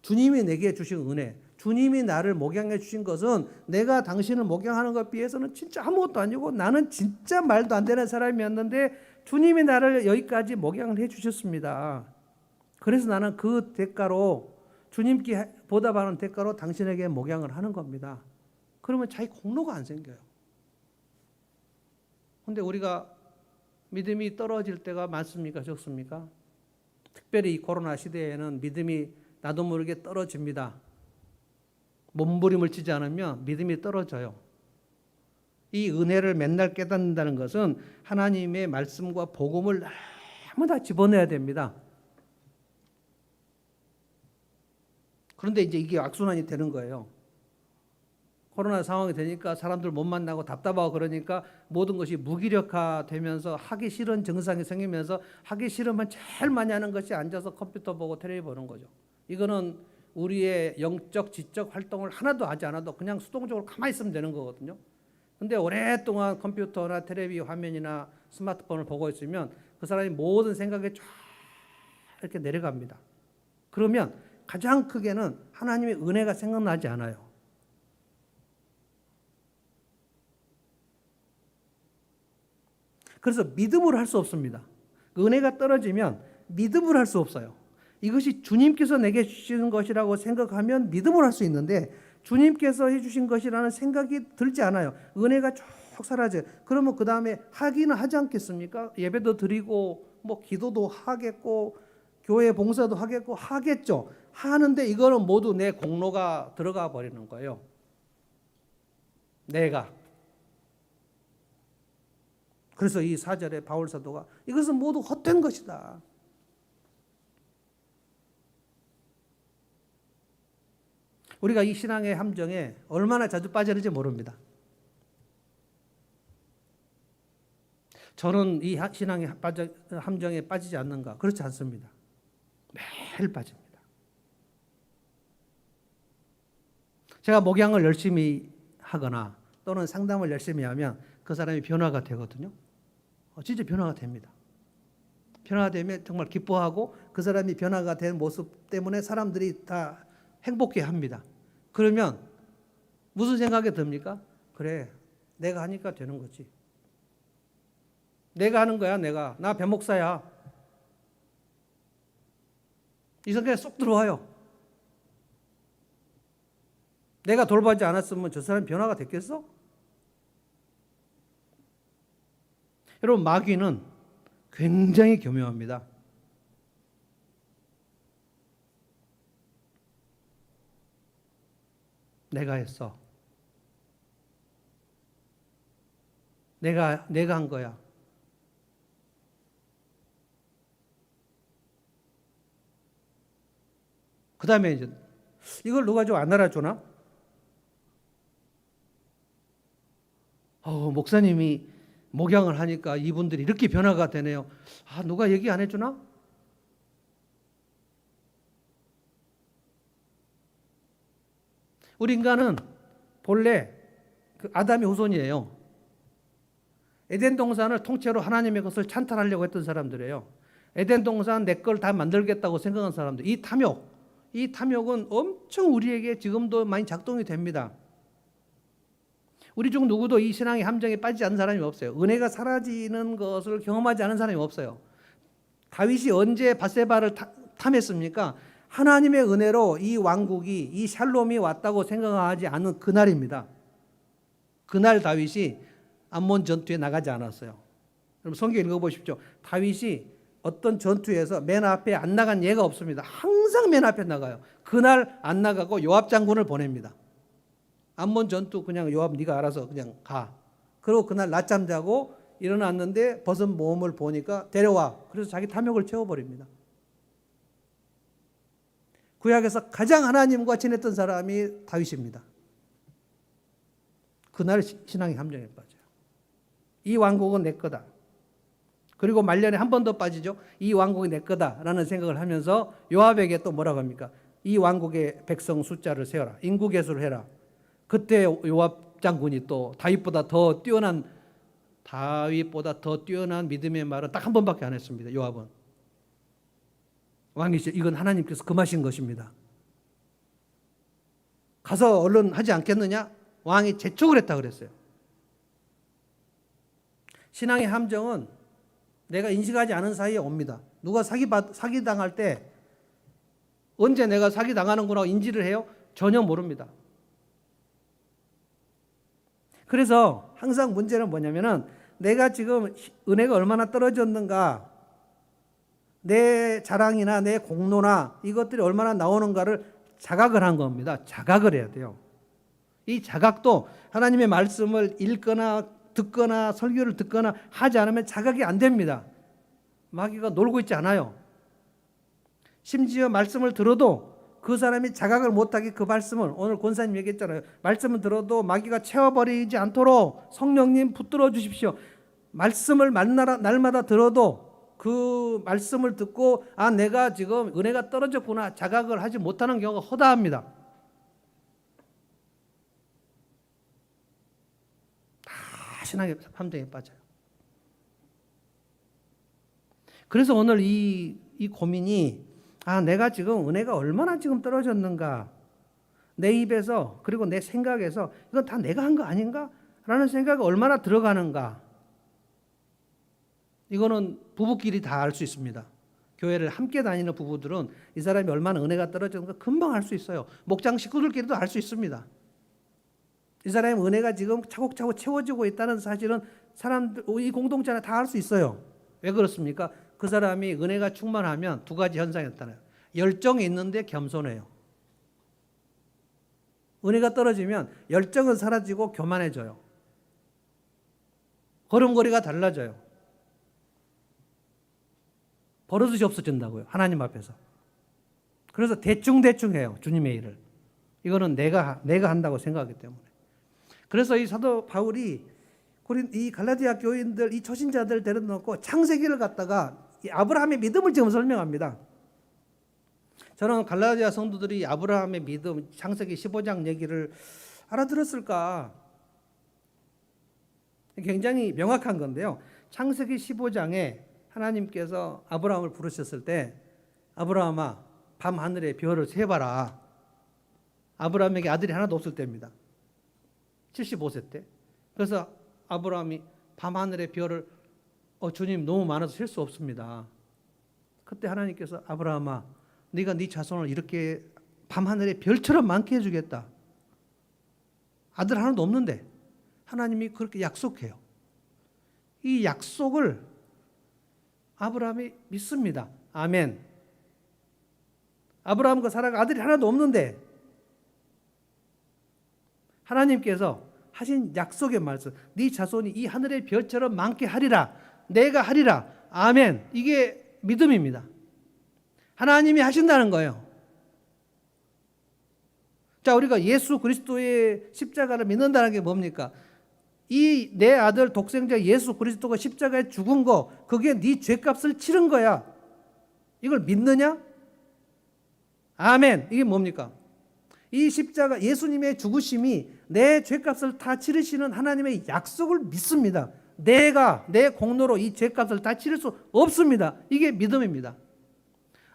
주님이 내게 주신 은혜, 주님이 나를 목양해 주신 것은 내가 당신을 목양하는 것에 비해서는 진짜 아무것도 아니고 나는 진짜 말도 안 되는 사람이었는데 주님이 나를 여기까지 목양을 해 주셨습니다. 그래서 나는 그 대가로 주님께 보답하는 대가로 당신에게 목양을 하는 겁니다. 그러면 자기 공로가 안 생겨요. 그런데 우리가 믿음이 떨어질 때가 많습니까? 적습니까? 특별히 이 코로나 시대에는 믿음이 나도 모르게 떨어집니다. 몸부림을 치지 않으면 믿음이 떨어져요. 이 은혜를 맨날 깨닫는다는 것은 하나님의 말씀과 복음을 너무 다 집어넣어야 됩니다. 그런데 이제 이게 악순환이 되는 거예요. 코로나 상황이 되니까 사람들 못 만나고 답답하고 그러니까 모든 것이 무기력화되면서 하기 싫은 증상이 생기면서 하기 싫으면 제일 많이 하는 것이 앉아서 컴퓨터 보고 텔레비 보는 거죠. 이거는 우리의 영적, 지적 활동을 하나도 하지 않아도 그냥 수동적으로 가만히 있으면 되는 거거든요. 근데 오랫동안 컴퓨터나 텔레비 화면이나 스마트폰을 보고 있으면 그 사람이 모든 생각이 쫙 이렇게 내려갑니다. 그러면 가장 크게는 하나님의 은혜가 생각나지 않아요. 그래서 믿음으로 할 수 없습니다. 은혜가 떨어지면 믿음으로 할 수 없어요. 이것이 주님께서 내게 주시는 것이라고 생각하면 믿음으로 할 수 있는데 주님께서 해주신 것이라는 생각이 들지 않아요. 은혜가 쭉 사라져요. 그러면 그 다음에 하기는 하지 않겠습니까? 예배도 드리고 뭐 기도도 하겠고 교회 봉사도 하겠고 하겠죠. 하는데 이거는 모두 내 공로가 들어가 버리는 거예요. 내가. 그래서 이 4절에 바울 사도가 이것은 모두 헛된 것이다. 우리가 이 신앙의 함정에 얼마나 자주 빠지는지 모릅니다. 저는 이 신앙의 함정에 빠지지 않는가? 그렇지 않습니다. 매일 빠집니다. 제가 목양을 열심히 하거나 또는 상담을 열심히 하면 그 사람이 변화가 되거든요. 진짜 변화가 됩니다. 변화가 되면 정말 기뻐하고 그 사람이 변화가 된 모습 때문에 사람들이 다 행복해 합니다. 그러면 무슨 생각이 듭니까? 그래, 내가 하니까 되는 거지. 내가 하는 거야, 내가. 나 변목사야. 이 생각이 쏙 들어와요. 내가 돌보지 않았으면 저 사람 변화가 됐겠어? 여러분, 마귀는 굉장히 교묘합니다. 내가 했어. 내가 한 거야. 그 다음에 이제 이걸 누가 좀 안 알아주나? 목사님이 목양을 하니까 이분들이 이렇게 변화가 되네요. 누가 얘기 안 해주나? 우리 인간은 본래 그 아담의 후손이에요. 에덴 동산을 통째로 하나님의 것을 찬탈하려고 했던 사람들이에요. 에덴 동산 내 걸 다 만들겠다고 생각한 사람들. 이 탐욕은 엄청 우리에게 지금도 많이 작동이 됩니다. 우리 중 누구도 이 신앙의 함정에 빠지지 않은 사람이 없어요. 은혜가 사라지는 것을 경험하지 않은 사람이 없어요. 다윗이 언제 밧세바를 탐했습니까? 하나님의 은혜로 이 왕국이, 이 샬롬이 왔다고 생각하지 않은 그날입니다. 그날 다윗이 암몬 전투에 나가지 않았어요. 여러분 성경 읽어보십시오. 다윗이 어떤 전투에서 맨 앞에 안 나간 예가 없습니다. 항상 맨 앞에 나가요. 그날 안 나가고 요압 장군을 보냅니다. 암몬 전투 그냥 요압 네가 알아서 그냥 가. 그리고 그날 낮잠 자고 일어났는데 벗은 몸을 보니까 데려와. 그래서 자기 탐욕을 채워버립니다. 구약에서 가장 하나님과 친했던 사람이 다윗입니다. 그날 신앙의 함정에 빠져요. 이 왕국은 내 거다. 그리고 말년에 한 번 더 빠지죠. 이 왕국이 내 거다라는 생각을 하면서 요압에게 또 뭐라고 합니까? 이 왕국의 백성 숫자를 세어라. 인구 계수를 해라. 그때 요압 장군이 또 다윗보다 더 뛰어난 믿음의 말은 딱 한 번밖에 안 했습니다. 요압은. 왕이시죠. 이건 하나님께서 금하신 것입니다. 가서 얼른 하지 않겠느냐? 왕이 재촉을 했다 그랬어요. 신앙의 함정은 내가 인식하지 않은 사이에 옵니다. 누가 사기당할 때 언제 내가 사기당하는구나 인지를 해요? 전혀 모릅니다. 그래서 항상 문제는 뭐냐면은 내가 지금 은혜가 얼마나 떨어졌는가, 내 자랑이나 내 공로나 이것들이 얼마나 나오는가를 자각을 한 겁니다. 자각을 해야 돼요. 이 자각도 하나님의 말씀을 읽거나 듣거나 설교를 듣거나 하지 않으면 자각이 안 됩니다. 마귀가 놀고 있지 않아요. 심지어 말씀을 들어도 그 사람이 자각을 못하게 그 말씀을, 오늘 권사님 얘기했잖아요. 말씀을 들어도 마귀가 채워버리지 않도록 성령님 붙들어 주십시오. 말씀을 날마다 들어도 그 말씀을 듣고 내가 지금 은혜가 떨어졌구나 자각을 하지 못하는 경우가 허다합니다. 다 신앙의 함정에 빠져요. 그래서 오늘 이 고민이 내가 지금 은혜가 얼마나 지금 떨어졌는가, 내 입에서 그리고 내 생각에서 이건 다 내가 한 거 아닌가? 라는 생각이 얼마나 들어가는가. 이거는 부부끼리 다 알 수 있습니다. 교회를 함께 다니는 부부들은 이 사람이 얼마나 은혜가 떨어졌는가 금방 알 수 있어요. 목장 식구들끼리도 알 수 있습니다. 이 사람의 은혜가 지금 차곡차곡 채워지고 있다는 사실은 사람들, 이 공동체 안에 다 알 수 있어요. 왜 그렇습니까? 그 사람이 은혜가 충만하면 두 가지 현상이 나타나요. 열정이 있는데 겸손해요. 은혜가 떨어지면 열정은 사라지고 교만해져요. 걸음걸이가 달라져요. 버릇이 없어진다고요. 하나님 앞에서. 그래서 대충 해요. 주님의 일을. 이거는 내가 한다고 생각하기 때문에. 그래서 이 사도 바울이 이 갈라디아 교인들, 이 초신자들 데려놓고 창세기를 갖다가 이 아브라함의 믿음을 지금 설명합니다. 저는 갈라디아 성도들이 아브라함의 믿음, 창세기 15장 얘기를 알아들었을까? 굉장히 명확한 건데요. 창세기 15장에 하나님께서 아브라함을 부르셨을 때 아브라함아 밤 하늘의 별을 세봐라. 아브라함에게 아들이 하나도 없을 때입니다. 75세 때. 그래서 아브라함이 밤 하늘의 별을 주님 너무 많아서 셀 수 없습니다. 그때 하나님께서 아브라함아 네가 네 자손을 이렇게 밤 하늘의 별처럼 많게 해주겠다. 아들 하나도 없는데 하나님이 그렇게 약속해요. 이 약속을 아브라함이 믿습니다. 아멘. 아브라함과 사라가 아들이 하나도 없는데 하나님께서 하신 약속의 말씀, 네 자손이 이 하늘의 별처럼 많게 하리라. 내가 하리라. 아멘. 이게 믿음입니다. 하나님이 하신다는 거예요. 자, 우리가 예수 그리스도의 십자가를 믿는다는 게 뭡니까? 이 내 아들 독생자 예수 그리스도가 십자가에 죽은 거, 그게 네 죄값을 치른 거야. 이걸 믿느냐? 아멘. 이게 뭡니까? 이 십자가 예수님의 죽으심이 내 죄값을 다 치르시는 하나님의 약속을 믿습니다. 내가 내 공로로 이 죄값을 다 치를 수 없습니다. 이게 믿음입니다.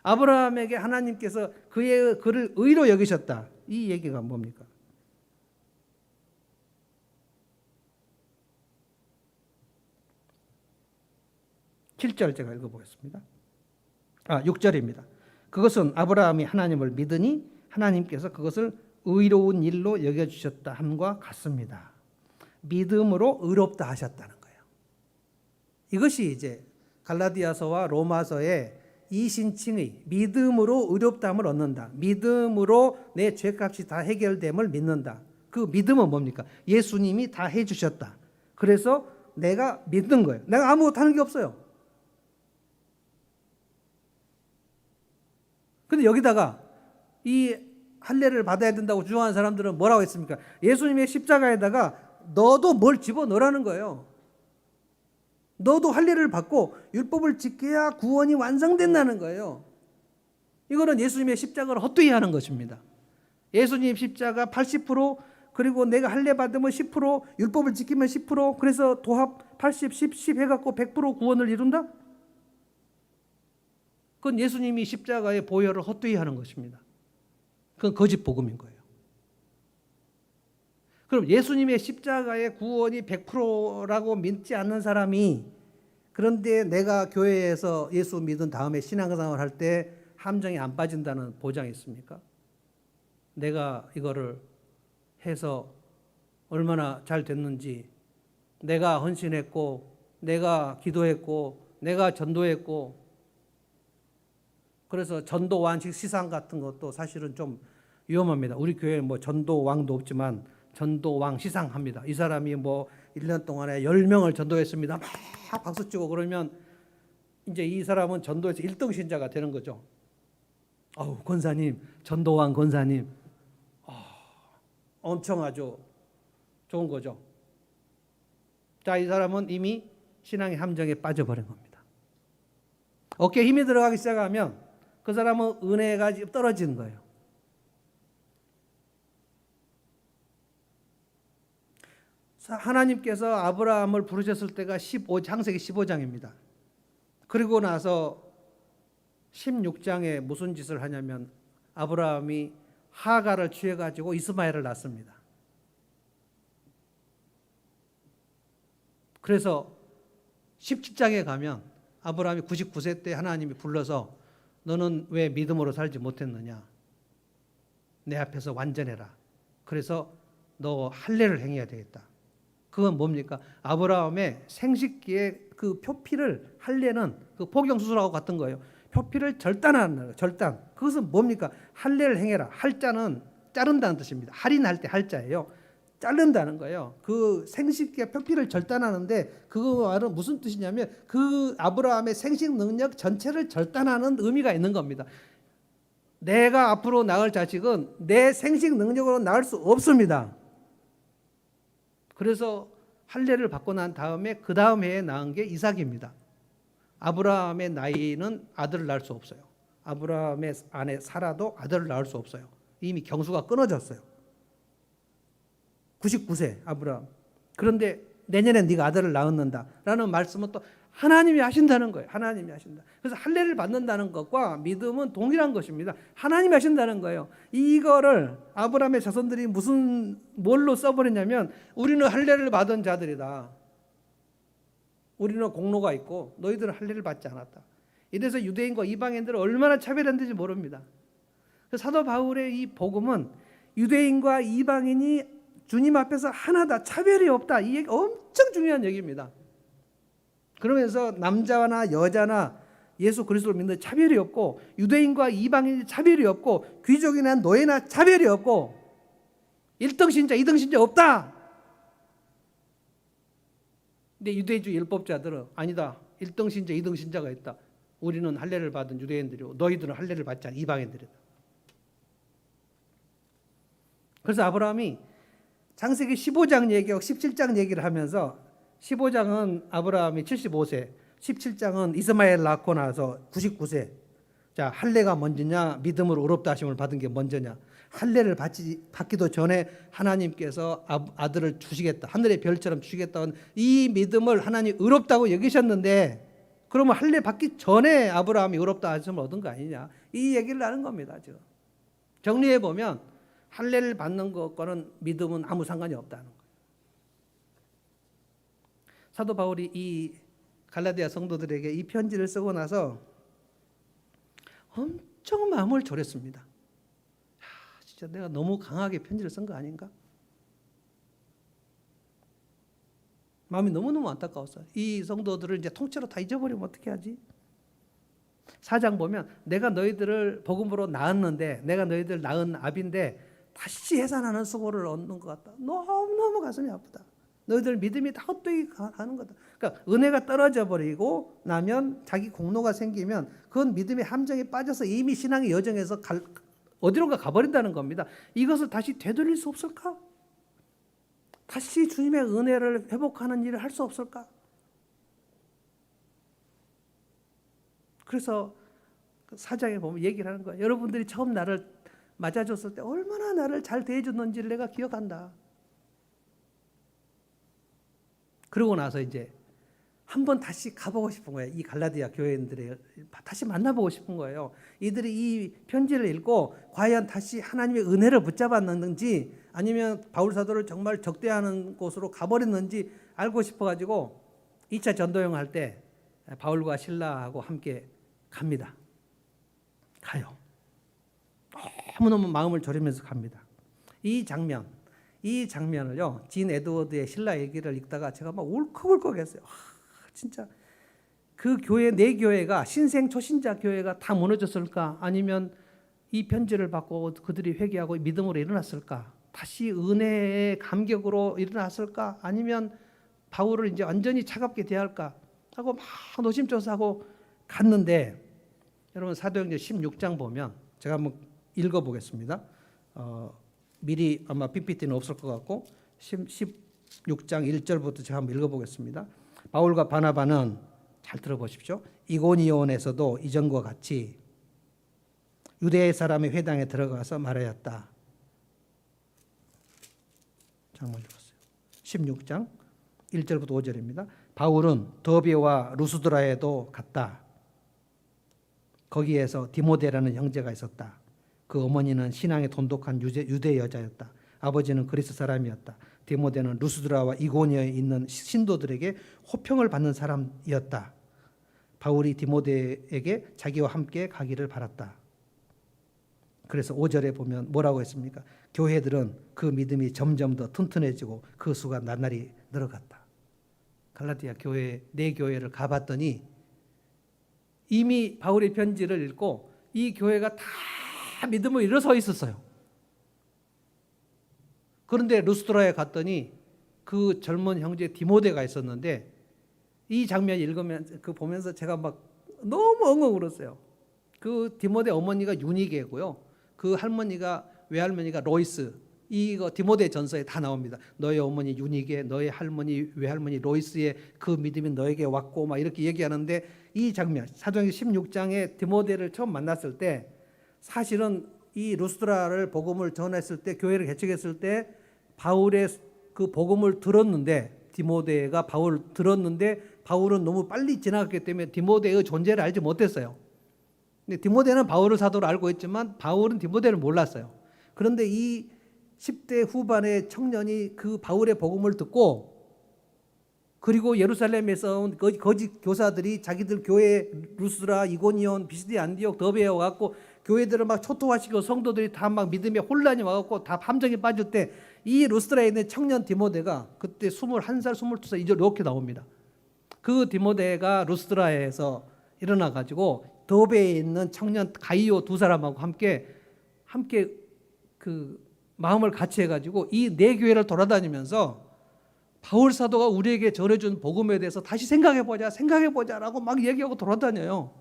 아브라함에게 하나님께서 그를 의로 여기셨다. 이 얘기가 뭡니까? (7절) 제가 읽어보겠습니다. 6절입니다. 그것은 아브라함이 하나님을 믿으니 하나님께서 그것을 의로운 일로 여겨주셨다 함과 같습니다. 믿음으로 의롭다 하셨다는 거예요. 이것이 이제 갈라디아서와 로마서의 이신칭의 믿음으로 의롭다함을 얻는다. 믿음으로 내 죄값이 다 해결됨을 믿는다. 그 믿음은 뭡니까? 예수님이 다 해주셨다. 그래서 내가 믿는 거예요. 내가 아무것도 하는 게 없어요. 근데 여기다가 이 할례를 받아야 된다고 주장하는 사람들은 뭐라고 했습니까? 예수님의 십자가에다가 너도 뭘 집어넣으라는 거예요. 너도 할례를 받고 율법을 지켜야 구원이 완성된다는 거예요. 이거는 예수님의 십자가를 헛되이 하는 것입니다. 예수님 십자가 80%, 그리고 내가 할례 받으면 10%, 율법을 지키면 10%, 그래서 도합 80, 10 해갖고 100% 구원을 이룬다? 그건 예수님이 십자가의 보혈을 헛되이 하는 것입니다. 그건 거짓 복음인 거예요. 그럼 예수님의 십자가의 구원이 100%라고 믿지 않는 사람이, 그런데 내가 교회에서 예수 믿은 다음에 신앙생활을 할 때 함정이 안 빠진다는 보장이 있습니까? 내가 이거를 해서 얼마나 잘 됐는지, 내가 헌신했고, 내가 기도했고, 내가 전도했고, 그래서 전도완식 시상 같은 것도 사실은 좀 위험합니다. 우리 교회는 뭐 전도왕도 없지만 전도왕 시상합니다. 이 사람이 뭐 1년 동안에 10명을 전도했습니다. 막 박수 치고 그러면 이제 이 사람은 전도에서 1등 신자가 되는 거죠. 아우, 권사님, 전도왕 권사님. 엄청 아주 좋은 거죠. 자, 이 사람은 이미 신앙의 함정에 빠져버린 겁니다. 어깨에 힘이 들어가기 시작하면 그 사람은 은혜가 떨어지는 거예요. 하나님께서 아브라함을 부르셨을 때가 창세기 15장입니다. 그리고 나서 16장에 무슨 짓을 하냐면 아브라함이 하가를 취해가지고 이스마엘을 낳습니다. 그래서 17장에 가면 아브라함이 99세 때 하나님이 불러서 너는 왜 믿음으로 살지 못했느냐? 내 앞에서 완전해라. 그래서 너 할례를 행해야 되겠다. 그건 뭡니까? 아브라함의 생식기의 그 표피를, 할례는 그 포경수술하고 같은 거예요. 표피를 절단하는 거예요. 절단. 그것은 뭡니까? 할례를 행해라. 할자는 자른다는 뜻입니다. 할인할 때 할자예요. 자른다는 거예요. 그 생식기의 표피를 절단하는데 그 말은 무슨 뜻이냐면 그 아브라함의 생식 능력 전체를 절단하는 의미가 있는 겁니다. 내가 앞으로 낳을 자식은 내 생식 능력으로 낳을 수 없습니다. 그래서 할례를 받고 난 다음에 그 다음 해에 낳은 게 이삭입니다. 아브라함의 나이는 아들을 낳을 수 없어요. 아브라함의 아내 사라도 아들을 낳을 수 없어요. 이미 경수가 끊어졌어요. 99세 아브라함. 그런데 내년에 네가 아들을 낳는다 라는 말씀은 또 하나님이 하신다는 거예요. 하나님이 하신다. 그래서 할례를 받는다는 것과 믿음은 동일한 것입니다. 하나님이 하신다는 거예요. 이거를 아브라함의 자손들이 뭘로 써버렸냐면 우리는 할례를 받은 자들이다. 우리는 공로가 있고 너희들은 할례를 받지 않았다. 이래서 유대인과 이방인들은 얼마나 차별했는지 모릅니다. 사도 바울의 이 복음은 유대인과 이방인이 주님 앞에서 하나다, 차별이 없다. 이 얘기 엄청 중요한 얘기입니다. 그러면서 남자나 여자나 예수 그리스도를 믿는 차별이 없고 유대인과 이방인이 차별이 없고 귀족이나 노예나 차별이 없고 1등 신자, 2등 신자 없다. 근데 유대주의 율법자들은 아니다. 1등 신자, 2등 신자가 있다. 우리는 할례를 받은 유대인들이고 너희들은 할례를 받지 않은 이방인들이다. 그래서 아브라함이 창세기 15장 얘기하고 17장 얘기를 하면서 15장은 아브라함이 75세, 17장은 이스마엘 낳고 나서 99세. 자, 할례가 먼저냐, 믿음으로 의롭다 하심을 받은 게 먼저냐? 할례를 받기도 전에 하나님께서 아들을 주시겠다, 하늘의 별처럼 주시겠다는 이 믿음을 하나님 의롭다고 여기셨는데, 그러면 할례 받기 전에 아브라함이 의롭다 하심을 얻은 거 아니냐? 이 얘기를 하는 겁니다. 지금 정리해 보면 할례를 받는 것과는 믿음은 아무 상관이 없다는 거예요. 사도 바울이 이 갈라디아 성도들에게 이 편지를 쓰고 나서 엄청 마음을 졸였습니다. 진짜 내가 너무 강하게 편지를 쓴 거 아닌가? 마음이 너무너무 안타까웠어요. 이 성도들을 이제 통째로 다 잊어버리면 어떻게 하지? 4장 보면 내가 너희들을 복음으로 낳았는데, 내가 너희들 낳은 아비인데 다시 해산하는 수고를 얻는 것 같다. 너무너무 가슴이 아프다. 너희들 믿음이 다 헛되이 가는 거다. 그러니까 은혜가 떨어져 버리고 나면, 자기 공로가 생기면 그건 믿음의 함정에 빠져서 이미 신앙의 여정에서 어디론가 가버린다는 겁니다. 이것을 다시 되돌릴 수 없을까? 다시 주님의 은혜를 회복하는 일을 할 수 없을까? 그래서 4장에 보면 얘기를 하는 거예요. 여러분들이 처음 나를 맞아줬을 때 얼마나 나를 잘 대해줬는지를 내가 기억한다. 그러고 나서 이제 한번 다시 가보고 싶은 거예요. 이 갈라디아 교회인들의 다시 만나보고 싶은 거예요. 이들이 이 편지를 읽고 과연 다시 하나님의 은혜를 붙잡았는지 아니면 바울 사도를 정말 적대하는 곳으로 가버렸는지 알고 싶어가지고 2차 전도여행 할 때 바울과 실라하고 함께 갑니다. 가요. 너무너무 마음을 졸이면서 갑니다. 이 장면을요, 진 에드워드의 신라 얘기를 읽다가 제가 막 울컥울컥했어요. 진짜 그 교회, 내 교회가 신생 초신자 교회가 다 무너졌을까? 아니면 이 편지를 받고 그들이 회개하고 믿음으로 일어났을까? 다시 은혜의 감격으로 일어났을까? 아니면 바울을 이제 완전히 차갑게 대할까? 하고 막 노심초사하고 갔는데, 여러분 사도행전 16장 보면 제가 한번 읽어보겠습니다. 미리 아마 PPT는 없을 것 같고 16장 1절부터 제가 한번 읽어보겠습니다. 바울과 바나바는, 잘 들어보십시오, 이고니온에서도 이전과 같이 유대 사람의 회당에 들어가서 말하였다. 장을 읽었어요. 16장 1절부터 5절입니다. 바울은 더베와 루스드라에도 갔다. 거기에서 디모데라는 형제가 있었다. 그 어머니는 신앙에 돈독한 유대 여자였다. 아버지는 그리스 사람이었다. 디모데는 루스드라와 이고니어에 있는 신도들에게 호평을 받는 사람이었다. 바울이 디모데에게 자기와 함께 가기를 바랐다. 그래서 5절에 보면 뭐라고 했습니까? 교회들은 그 믿음이 점점 더 튼튼해지고 그 수가 나날이 늘어갔다. 갈라디아 교회, 네 교회를 가봤더니 이미 바울의 편지를 읽고 이 교회가 다 믿음을 일어서 있었어요. 그런데 루스드라에 갔더니 그 젊은 형제 디모데가 있었는데, 이 장면 읽으면 보면서 제가 막 너무 엉엉 울었어요. 그 디모데 어머니가 유니게고요. 그 할머니가, 외할머니가 로이스. 이거 디모데 전서에 다 나옵니다. 너의 어머니 유니게, 너의 할머니 외할머니 로이스의 그 믿음이 너에게 왔고, 막 이렇게 얘기하는데, 이 장면 사도행전 16장에 디모데를 처음 만났을 때, 사실은 이 루스드라를 복음을 전했을 때, 교회를 개척했을 때 바울의 그 복음을 들었는데, 디모데가 바울 들었는데 바울은 너무 빨리 지나갔기 때문에 디모데의 존재를 알지 못했어요. 근데 디모데는 바울을 사도로 알고 있지만 바울은 디모데를 몰랐어요. 그런데 이 10대 후반의 청년이 그 바울의 복음을 듣고, 그리고 예루살렘에서 온 거짓 교사들이 자기들 교회 루스드라, 이고니온, 비시디, 안디옥, 더베에 와갖고 교회들을 막 초토화시키고 성도들이 다 막 믿음에 혼란이 와갖고 다 함정에 빠질 때, 이 루스드라에 있는 청년 디모데가 그때 21살, 22살 이렇게 나옵니다. 그 디모데가 루스드라에서 일어나가지고 더베에 있는 청년 가이오 두 사람하고 함께 그 마음을 같이 해가지고 이 네 교회를 돌아다니면서 바울 사도가 우리에게 전해준 복음에 대해서 다시 생각해보자라고 막 얘기하고 돌아다녀요.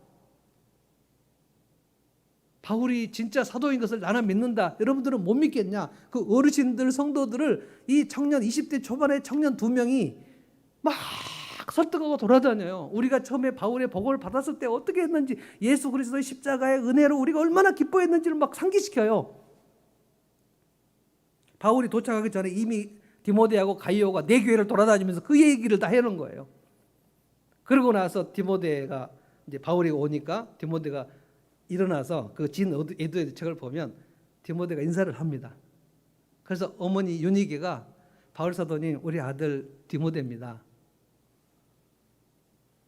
바울이 진짜 사도인 것을 나는 믿는다. 여러분들은 못 믿겠냐? 그 어르신들, 성도들을 이 청년 20대 초반의 청년 2명이 막 설득하고 돌아다녀요. 우리가 처음에 바울의 복음을 받았을 때 어떻게 했는지, 예수 그리스도의 십자가의 은혜로 우리가 얼마나 기뻐했는지를 막 상기시켜요. 바울이 도착하기 전에 이미 디모데하고 가이오가 네 교회를 돌아다니면서 그 얘기를 다 해놓은 거예요. 그러고 나서 디모데가 이제 바울이 오니까 디모데가 일어나서 그 진 에드의 책을 보면 디모데가 인사를 합니다. 그래서 어머니 유니게가 바울 사도님, 우리 아들 디모데입니다.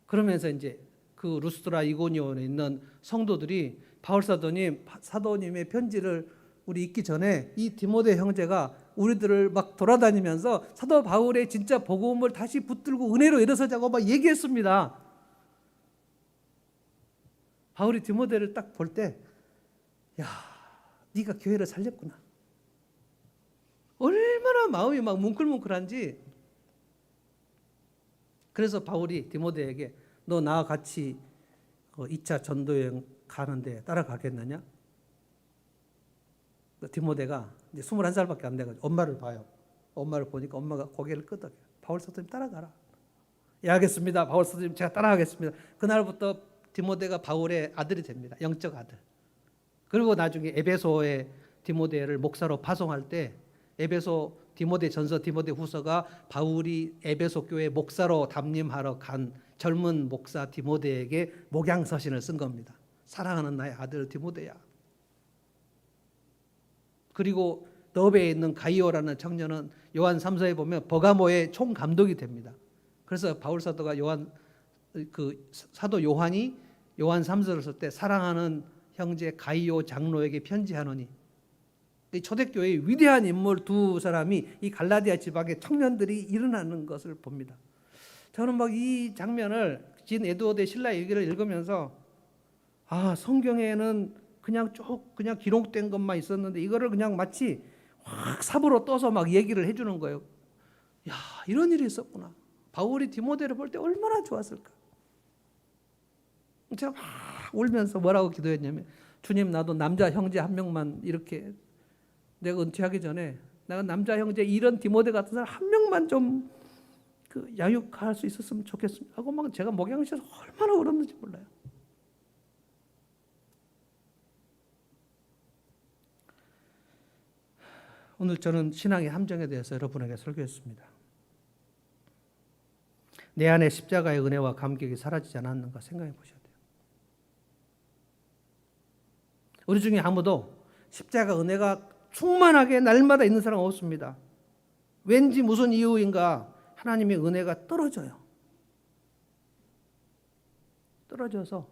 그러면서 이제 그 루스드라 이고니온에 있는 성도들이 바울 사도님, 사도님의 편지를 우리 읽기 전에 이 디모데 형제가 우리들을 막 돌아다니면서 사도 바울의 진짜 복음을 다시 붙들고 은혜로 일어서자고 막 얘기했습니다. 바울이 디모데를 딱 볼 때, 야, 네가 교회를 살렸구나. 얼마나 마음이 막 뭉클뭉클한지. 그래서 바울이 디모데에게 너 나와 같이 2차 전도여행 가는데 따라가겠느냐? 디모데가 이제 21살밖에 안 돼가지고 엄마를 봐요. 엄마를 보니까 엄마가 고개를 끄덕여요. 바울 사도님 따라가라. 예, 알겠습니다. 바울 사도님 제가 따라가겠습니다. 그날부터 디모데가 바울의 아들이 됩니다. 영적 아들. 그리고 나중에 에베소에 디모데를 목사로 파송할 때 에베소 디모데 전서, 디모데 후서가 바울이 에베소 교회 목사로 담임하러 간 젊은 목사 디모데에게 목양서신을 쓴 겁니다. 사랑하는 나의 아들 디모데야. 그리고 더베에 있는 가이오라는 청년은 요한 3서에 보면 버가모의 총감독이 됩니다. 그래서 바울 사도가 사도 요한이 요한 3서를 쓸 때 사랑하는 형제 가이오 장로에게 편지하노니, 이 초대교회의 위대한 인물 두 사람이 이 갈라디아 지방의 청년들이 일어나는 것을 봅니다. 저는 막 이 장면을 진 에드워드 신라 일기를 읽으면서, 성경에는 그냥 기록된 것만 있었는데 이거를 그냥 마치 확 삽으로 떠서 막 얘기를 해주는 거예요. 야, 이런 일이 있었구나. 바울이 디모데를 볼 때 얼마나 좋았을까. 제가 막 울면서 뭐라고 기도했냐면, 주님, 나도 남자 형제 한 명만, 이렇게 내가 은퇴하기 전에 내가 남자 형제 이런 디모데 같은 사람 한 명만 좀 양육할 수 있었으면 좋겠습니다 하고 막 제가 목양실에서 얼마나 울었는지 몰라요. 오늘 저는 신앙의 함정에 대해서 여러분에게 설교했습니다. 내 안에 십자가의 은혜와 감격이 사라지지 않았는가 생각해 보셔야 돼요. 우리 중에 아무도 십자가 은혜가 충만하게 날마다 있는 사람 없습니다. 왠지 무슨 이유인가 하나님의 은혜가 떨어져요. 떨어져서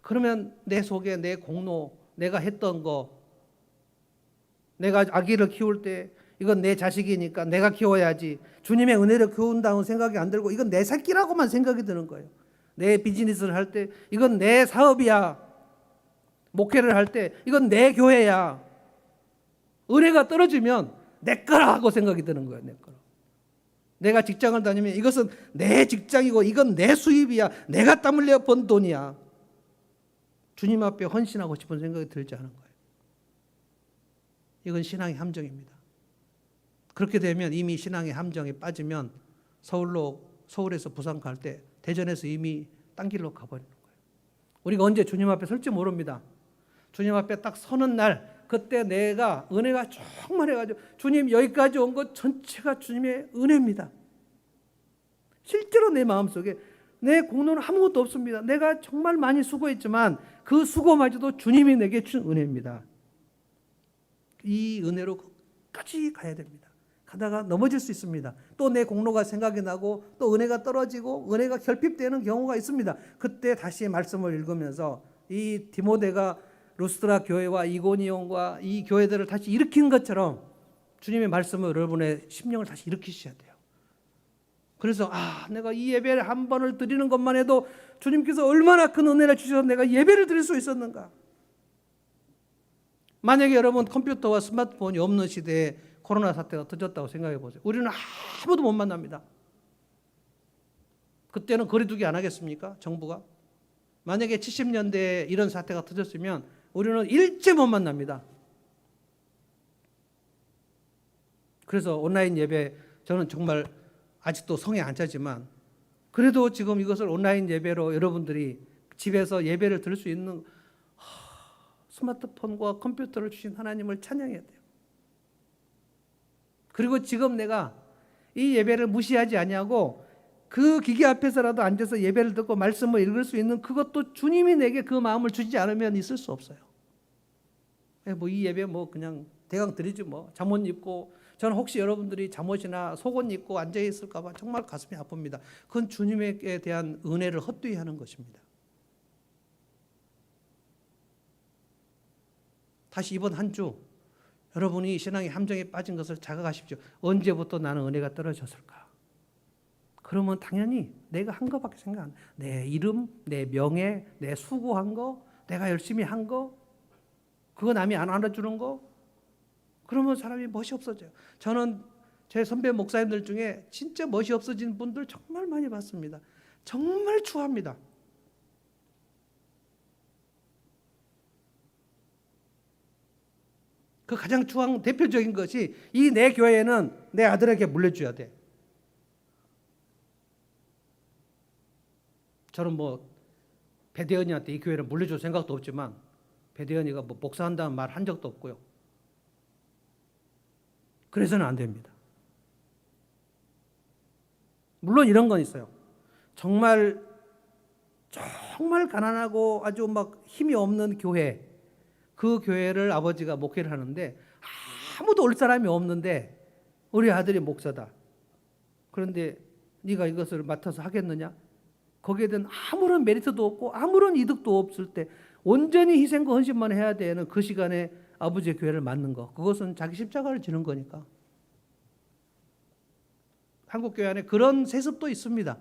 그러면 내 속에 내 공로, 내가 했던 거, 내가 아기를 키울 때 이건 내 자식이니까 내가 키워야지, 주님의 은혜를 키운다는 생각이 안 들고 이건 내 새끼라고만 생각이 드는 거예요. 내 비즈니스를 할 때 이건 내 사업이야. 목회를 할 때 이건 내 교회야. 은혜가 떨어지면 내 거라 하고 생각이 드는 거예요. 내 거라. 내가 직장을 다니면 이것은 내 직장이고 이건 내 수입이야. 내가 땀 흘려 번 돈이야. 주님 앞에 헌신하고 싶은 생각이 들지 않은 거예요. 이건 신앙의 함정입니다. 그렇게 되면 이미 신앙의 함정에 빠지면 서울에서 부산 갈 때 대전에서 이미 딴 길로 가버리는 거예요. 우리가 언제 주님 앞에 설지 모릅니다. 주님 앞에 딱 서는 날, 그때 내가 은혜가 충만해가지고 주님 여기까지 온 것 전체가 주님의 은혜입니다. 실제로 내 마음속에 내 공로는 아무것도 없습니다. 내가 정말 많이 수고했지만 그 수고마저도 주님이 내게 준 은혜입니다. 이 은혜로 끝까지 가야 됩니다. 가다가 넘어질 수 있습니다. 또 내 공로가 생각이 나고 또 은혜가 떨어지고 은혜가 결핍되는 경우가 있습니다. 그때 다시 말씀을 읽으면서 이 디모데가 루스드라 교회와 이고니온과 이 교회들을 다시 일으킨 것처럼 주님의 말씀을 여러분의 심령을 다시 일으키셔야 돼요. 그래서 내가 이 예배를 한 번을 드리는 것만 해도 주님께서 얼마나 큰 은혜를 주셔서 내가 예배를 드릴 수 있었는가. 만약에 여러분 컴퓨터와 스마트폰이 없는 시대에 코로나 사태가 터졌다고 생각해 보세요. 우리는 아무도 못 만납니다. 그때는 거리두기 안 하겠습니까? 정부가. 만약에 70년대에 이런 사태가 터졌으면 우리는 일제 못 만납니다. 그래서 온라인 예배, 저는 정말 아직도 성에 안 차지만 그래도 지금 이것을 온라인 예배로 여러분들이 집에서 예배를 드릴 수 있는 스마트폰과 컴퓨터를 주신 하나님을 찬양해야 돼요. 그리고 지금 내가 이 예배를 무시하지 아니하고 그 기계 앞에서라도 앉아서 예배를 듣고 말씀을 읽을 수 있는 그것도 주님이 내게 그 마음을 주지 않으면 있을 수 없어요. 이 예배 그냥 대강 드리지 잠옷 입고, 저는 혹시 여러분들이 잠옷이나 속옷 입고 앉아 있을까 봐 정말 가슴이 아픕니다. 그건 주님에게 대한 은혜를 헛되이 하는 것입니다. 다시 이번 한 주 여러분이 신앙의 함정에 빠진 것을 자각하십시오. 언제부터 나는 은혜가 떨어졌을까? 그러면 당연히 내가 한 것밖에 생각 안 해요. 내 이름, 내 명예, 내 수고한 거, 내가 열심히 한 거, 그거 남이 안 알아주는 거, 그러면 사람이 멋이 없어져요. 저는 제 선배 목사님들 중에 진짜 멋이 없어진 분들 정말 많이 봤습니다. 정말 추합니다. 그 가장 추한 대표적인 것이 이 내 교회는 내 아들에게 물려줘야 돼. 저는 배대현이한테 이 교회를 물려줄 생각도 없지만 배대현이가 목사한다는 말 한 적도 없고요. 그래서는 안 됩니다. 물론 이런 건 있어요. 정말 가난하고 아주 힘이 없는 교회, 그 교회를 아버지가 목회를 하는데 아무도 올 사람이 없는데 우리 아들이 목사다. 그런데 네가 이것을 맡아서 하겠느냐? 거기에 대한 아무런 메리트도 없고 아무런 이득도 없을 때 온전히 희생과 헌신만 해야 되는 그 시간에 아버지의 교회를 맡는 거, 그것은 자기 십자가를 지는 거니까. 한국 교회 안에 그런 세습도 있습니다.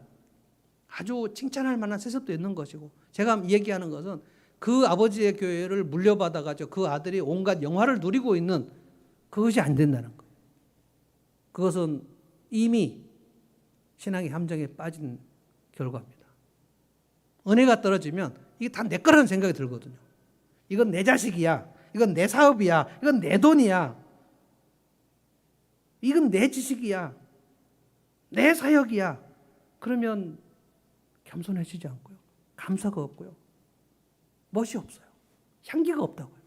아주 칭찬할 만한 세습도 있는 것이고, 제가 얘기하는 것은 그 아버지의 교회를 물려받아가지고 그 아들이 온갖 영화를 누리고 있는 그것이 안 된다는 거예요. 그것은 이미 신앙의 함정에 빠진 결과입니다. 은혜가 떨어지면 이게 다 내 거라는 생각이 들거든요. 이건 내 자식이야. 이건 내 사업이야. 이건 내 돈이야. 이건 내 지식이야. 내 사역이야. 그러면 겸손해지지 않고요. 감사가 없고요. 멋이 없어요. 향기가 없다고요.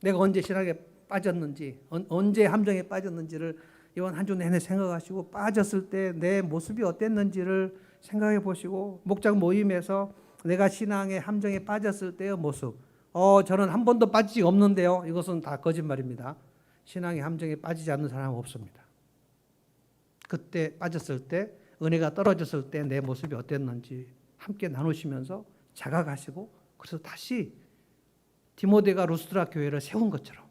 내가 언제 신앙에 빠졌는지, 언제 함정에 빠졌는지를 이번 한 주 내내 생각하시고, 빠졌을 때 내 모습이 어땠는지를 생각해 보시고, 목장 모임에서 내가 신앙의 함정에 빠졌을 때의 모습, 저는 한 번도 빠진 적이 없는데요. 이것은 다 거짓말입니다. 신앙의 함정에 빠지지 않는 사람은 없습니다. 그때 빠졌을 때, 은혜가 떨어졌을 때 내 모습이 어땠는지 함께 나누시면서 자각하시고, 그래서 다시 디모데가 루스드라 교회를 세운 것처럼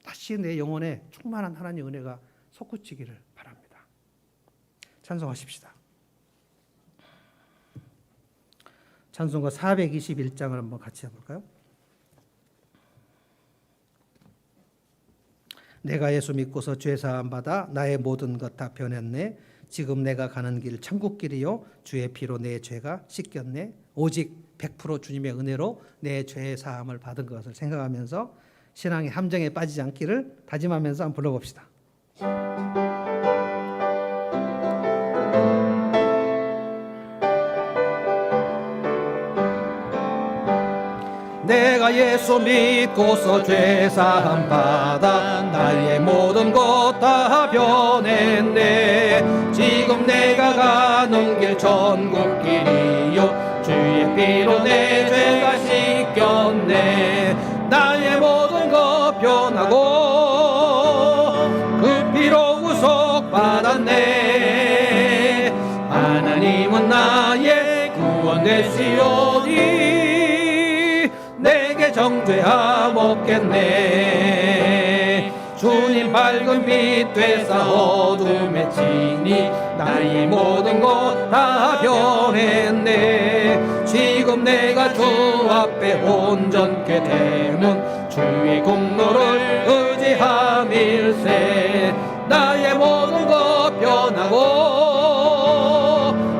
다시 내 영혼에 충만한 하나님의 은혜가 솟구치기를 바랍니다. 찬송하십시다. 찬송가 421장을 한번 같이 해볼까요? 내가 예수 믿고서 죄사함 받아 나의 모든 것 다 변했네. 지금 내가 가는 길 천국길이요 주의 피로 내 죄가 씻겼네. 오직 100% 주님의 은혜로 내 죄의 사함을 받은 것을 생각하면서 신앙의 함정에 빠지지 않기를 다짐하면서 한번 불러봅시다. 내가 예수 믿고서 죄사함 받아 나의 모든 것 다 변했네. 지금 내가 가는 길 천국길이요 주의 피로 내 죄가 씻겼네. 나의 모든 것 변하고 그 피로 구속 받았네. 하나님은 나의 구원 되시오니 내게 정죄함 없겠네. 주님 밝은 빛 되사 어둠에 치니 나의 모든 것 다 변했네. 지금 내가 주 앞에 온전케 됨은 주의 공로를 의지함일세. 나의 모든 것 변하고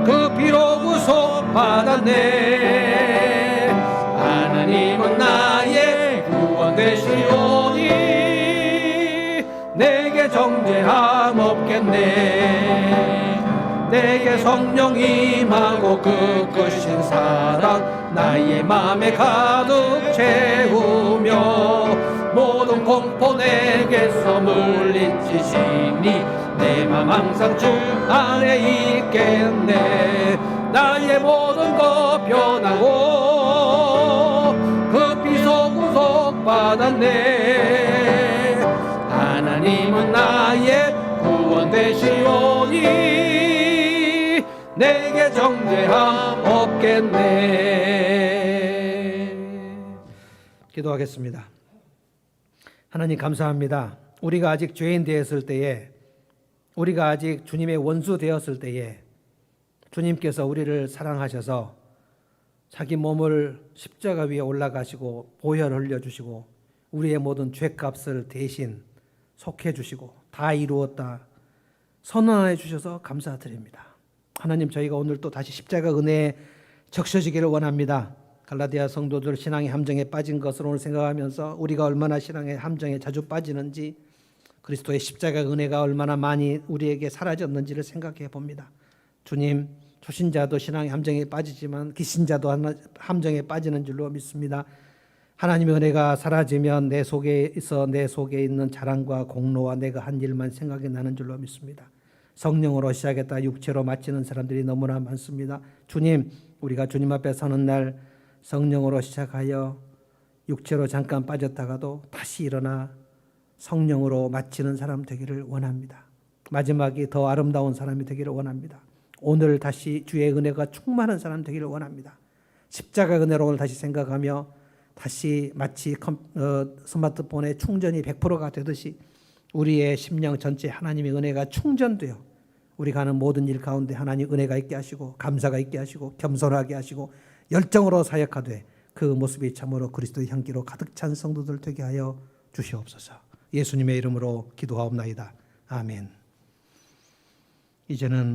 그 피로 구속 받았네. 하나님은 나의 구원 되시오니 내게 정죄함 없겠네. 내게 성령 임하고 그 크신 사랑 나의 맘에 가득 채우며 모든 공포 내게서 물리치시니 내 맘 항상 주 안에 있겠네. 나의 모든 것 변하고 그 피로 구속 받았네. 하나님은 나의 구원 되시오니 내게 정죄함 없겠네. 기도하겠습니다. 하나님 감사합니다. 우리가 아직 죄인 되었을 때에, 우리가 아직 주님의 원수 되었을 때에 주님께서 우리를 사랑하셔서 자기 몸을 십자가 위에 올라가시고 보혈을 흘려주시고 우리의 모든 죄값을 대신 속해주시고 다 이루었다 선언해 주셔서 감사드립니다. 하나님, 저희가 오늘 또 다시 십자가 은혜에 적셔지기를 원합니다. 갈라디아 성도들 신앙의 함정에 빠진 것을 오늘 생각하면서 우리가 얼마나 신앙의 함정에 자주 빠지는지, 그리스도의 십자가 은혜가 얼마나 많이 우리에게 사라졌는지를 생각해 봅니다. 주님, 초신자도 신앙의 함정에 빠지지만 기신자도 함정에 빠지는 줄로 믿습니다. 하나님의 은혜가 사라지면 내 속에 있는 자랑과 공로와 내가 한 일만 생각이 나는 줄로 믿습니다. 성령으로 시작했다 육체로 마치는 사람들이 너무나 많습니다. 주님, 우리가 주님 앞에 서는 날 성령으로 시작하여 육체로 잠깐 빠졌다가도 다시 일어나 성령으로 마치는 사람 되기를 원합니다. 마지막이 더 아름다운 사람이 되기를 원합니다. 오늘 다시 주의 은혜가 충만한 사람 되기를 원합니다. 십자가 은혜로 오늘 다시 생각하며 다시 마치 스마트폰의 충전이 100%가 되듯이 우리의 심령 전체 하나님의 은혜가 충전되어 우리가 하는 모든 일 가운데 하나님 은혜가 있게 하시고 감사가 있게 하시고 겸손하게 하시고 열정으로 사역하되 그 모습이 참으로 그리스도의 향기로 가득 찬 성도들 되게 하여 주시옵소서. 예수님의 이름으로 기도하옵나이다. 아멘. 이제는